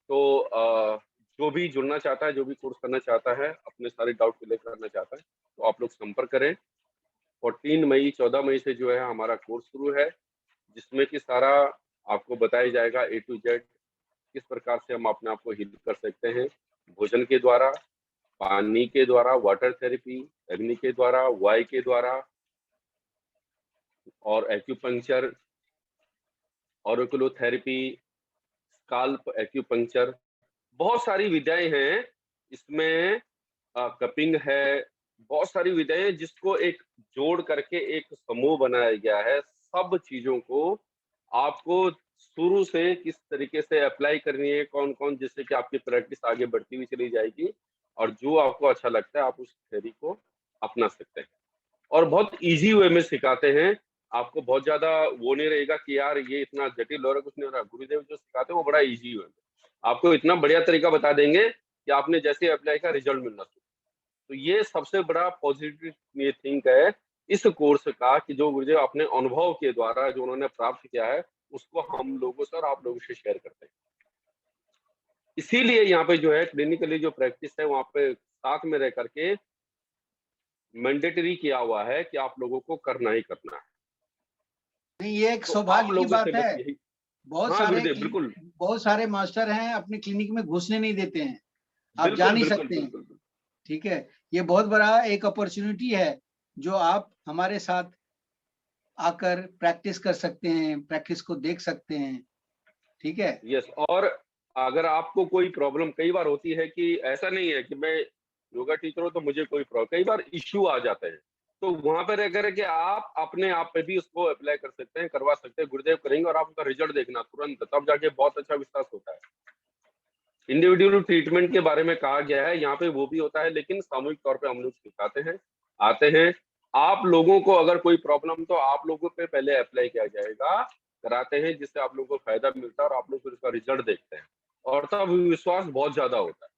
तो जो भी जुड़ना चाहता है, जो भी कोर्स करना चाहता है, अपने सारे डाउट क्लियर करना चाहता है, तो आप लोग संपर्क करें। 14 मई से जो है हमारा कोर्स शुरू है, जिसमें कि सारा आपको बताया जाएगा A to Z, किस प्रकार से हम अपने आप को हील कर सकते हैं, भोजन के द्वारा, पानी के द्वारा, वाटर थेरेपी, अग्नि के द्वारा, वायु के द्वारा, और एक्यूपंक्चर, ऑरिकुलोथेरेपी, स्काल्प एक्यूपंक्चर, बहुत सारी विद्याएं हैं इसमें। कपिंग है, बहुत सारी विद्याएं हैं जिसको एक जोड़ करके एक समूह बनाया गया है। सब चीजों को आपको शुरू से किस तरीके से अप्लाई करनी है, कौन कौन, जिससे कि आपकी प्रैक्टिस आगे बढ़ती हुई चली जाएगी, और जो आपको अच्छा लगता है आप उस थ्योरी को अपना सकते हैं। और बहुत इजी वे में सिखाते हैं, आपको बहुत ज्यादा वो नहीं रहेगा कि यार ये इतना जटिल हो रहा है, कुछ नहीं हो रहा। गुरुदेव जो सिखाते हैं वो बड़ा इजी वे में आपको इतना बढ़िया तरीका बता देंगे कि आपने जैसे अप्लाई का रिजल्ट मिलना शुरू। तो ये सबसे बड़ा पॉजिटिव ये थिंक है इस कोर्स का, कि जो गुरुदेव अपने अनुभव के द्वारा जो उन्होंने प्राप्त किया है उसको हम लोगों से और आप लोगों से शेयर करते हैं। इसीलिए यहाँ पे जो है क्लिनिकली जो प्रैक्टिस है वहाँ पे साथ में रह करके मैंडेटरी किया हुआ है कि आप लोगों को करना ही करना है। नहीं, ये एक सौभाग्य की बात है। बिल्कुल बहुत सारे मास्टर हैं अपने क्लिनिक में घुसने नहीं देते हैं, आप जा नहीं सकते हैं। ठीक है, ये बहुत बड़ा एक अपॉर्चुनिटी है जो आप हमारे साथ आकर प्रैक्टिस कर सकते हैं, प्रैक्टिस को देख सकते हैं। ठीक है? यस, और अगर आपको कोई प्रॉब्लम कई बार होती है कि ऐसा नहीं है कि मैं योगा टीचर हूँ तो मुझे कोई प्रॉब्लम, कई बार इश्यू आ जाते हैं, तो वहां पर अगर है कि आप अपने आप पे भी उसको अप्लाई कर सकते हैं, करवा सकते हैं, गुरुदेव करेंगे और आप उसका रिजल्ट देखना तुरंत, तब जाके बहुत अच्छा विश्वास होता है। इंडिविजुअल ट्रीटमेंट के बारे में कहा गया है, यहाँ पे वो भी होता है, लेकिन सामूहिक तौर पे हम लोग सिखाते हैं, आते हैं। आप लोगों को अगर कोई प्रॉब्लम तो आप लोगों पे पहले अप्लाई किया जाएगा, कराते हैं, जिससे आप लोगों को फायदा मिलता है और आप लोग फिर उसका रिजल्ट देखते हैं, और तब विश्वास बहुत ज्यादा होता है।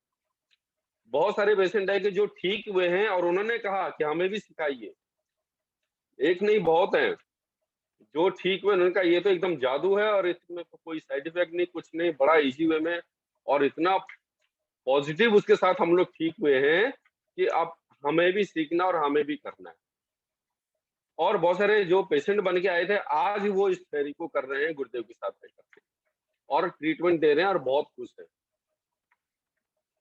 बहुत सारे पेशेंट है कि जो ठीक हुए हैं और उन्होंने कहा कि हमें भी सिखाइए, एक नहीं बहुत हैं जो ठीक हुए, उन्होंने कहा ये तो एकदम जादू है और इसमें तो कोई साइड इफेक्ट नहीं, कुछ नहीं, बड़ा इजी वे में और इतना पॉजिटिव उसके साथ हम लोग ठीक हुए हैं कि अब हमें भी सीखना और हमें भी करना है। और बहुत सारे जो पेशेंट बन के आए थे, आज वो इस थेरेपी को कर रहे हैं गुरुदेव के साथ में करके, और ट्रीटमेंट दे रहे हैं और बहुत खुश हैं।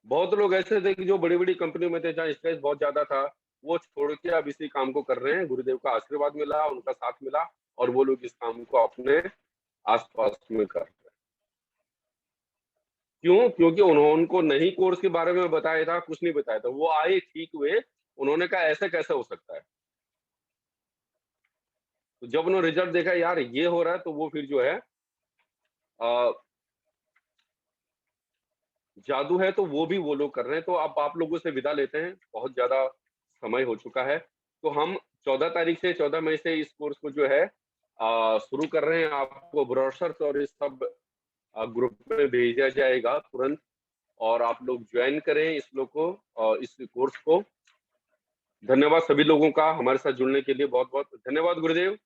बहुत लोग ऐसे थे कि जो बड़ी-बड़ी कंपनी में थे, जहाँ स्ट्रेस बहुत ज़्यादा था, वो छोड़ के अब इसी काम को कर रहे हैं। गुरुदेव का आशीर्वाद मिला, उनका साथ मिला और वो लोग इस काम को अपने आस-पास में कर रहे हैं। क्यों? क्योंकि उनको नहीं कोर्स के बारे में बताया था, कुछ नहीं बताया था। वो आए, ठीक हुए, उन्होंने कहा ऐसे कैसे हो सकता है? तो जब उन्होंने रिजल्ट देखा, यार ये हो रहा है, तो वो फिर जो है अ, जादू है, तो वो भी वो लोग कर रहे हैं। तो अब आप लोगों से विदा लेते हैं, बहुत ज़्यादा समय हो चुका है। तो हम 14 तारीख से 14 मई से इस कोर्स को जो है शुरू कर रहे हैं। आपको ब्रोशर्स और इस सब ग्रुप में भेजा जाएगा तुरंत, और आप लोग ज्वाइन करें इस लोग को, इस कोर्स को। धन्यवाद सभी लोगों का हमारे साथ जुड़ने के लिए, बहुत-बहुत धन्यवाद गुरुदेव।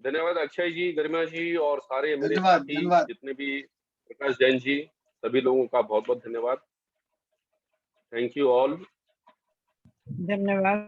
धन्यवाद अक्षय जी, गरिमा जी और सारे मेरे धन्यवाद, साथी धन्यवाद। जितने भी, प्रकाश जैन जी, सभी लोगों का बहुत-बहुत धन्यवाद। Thank you all. धन्यवाद।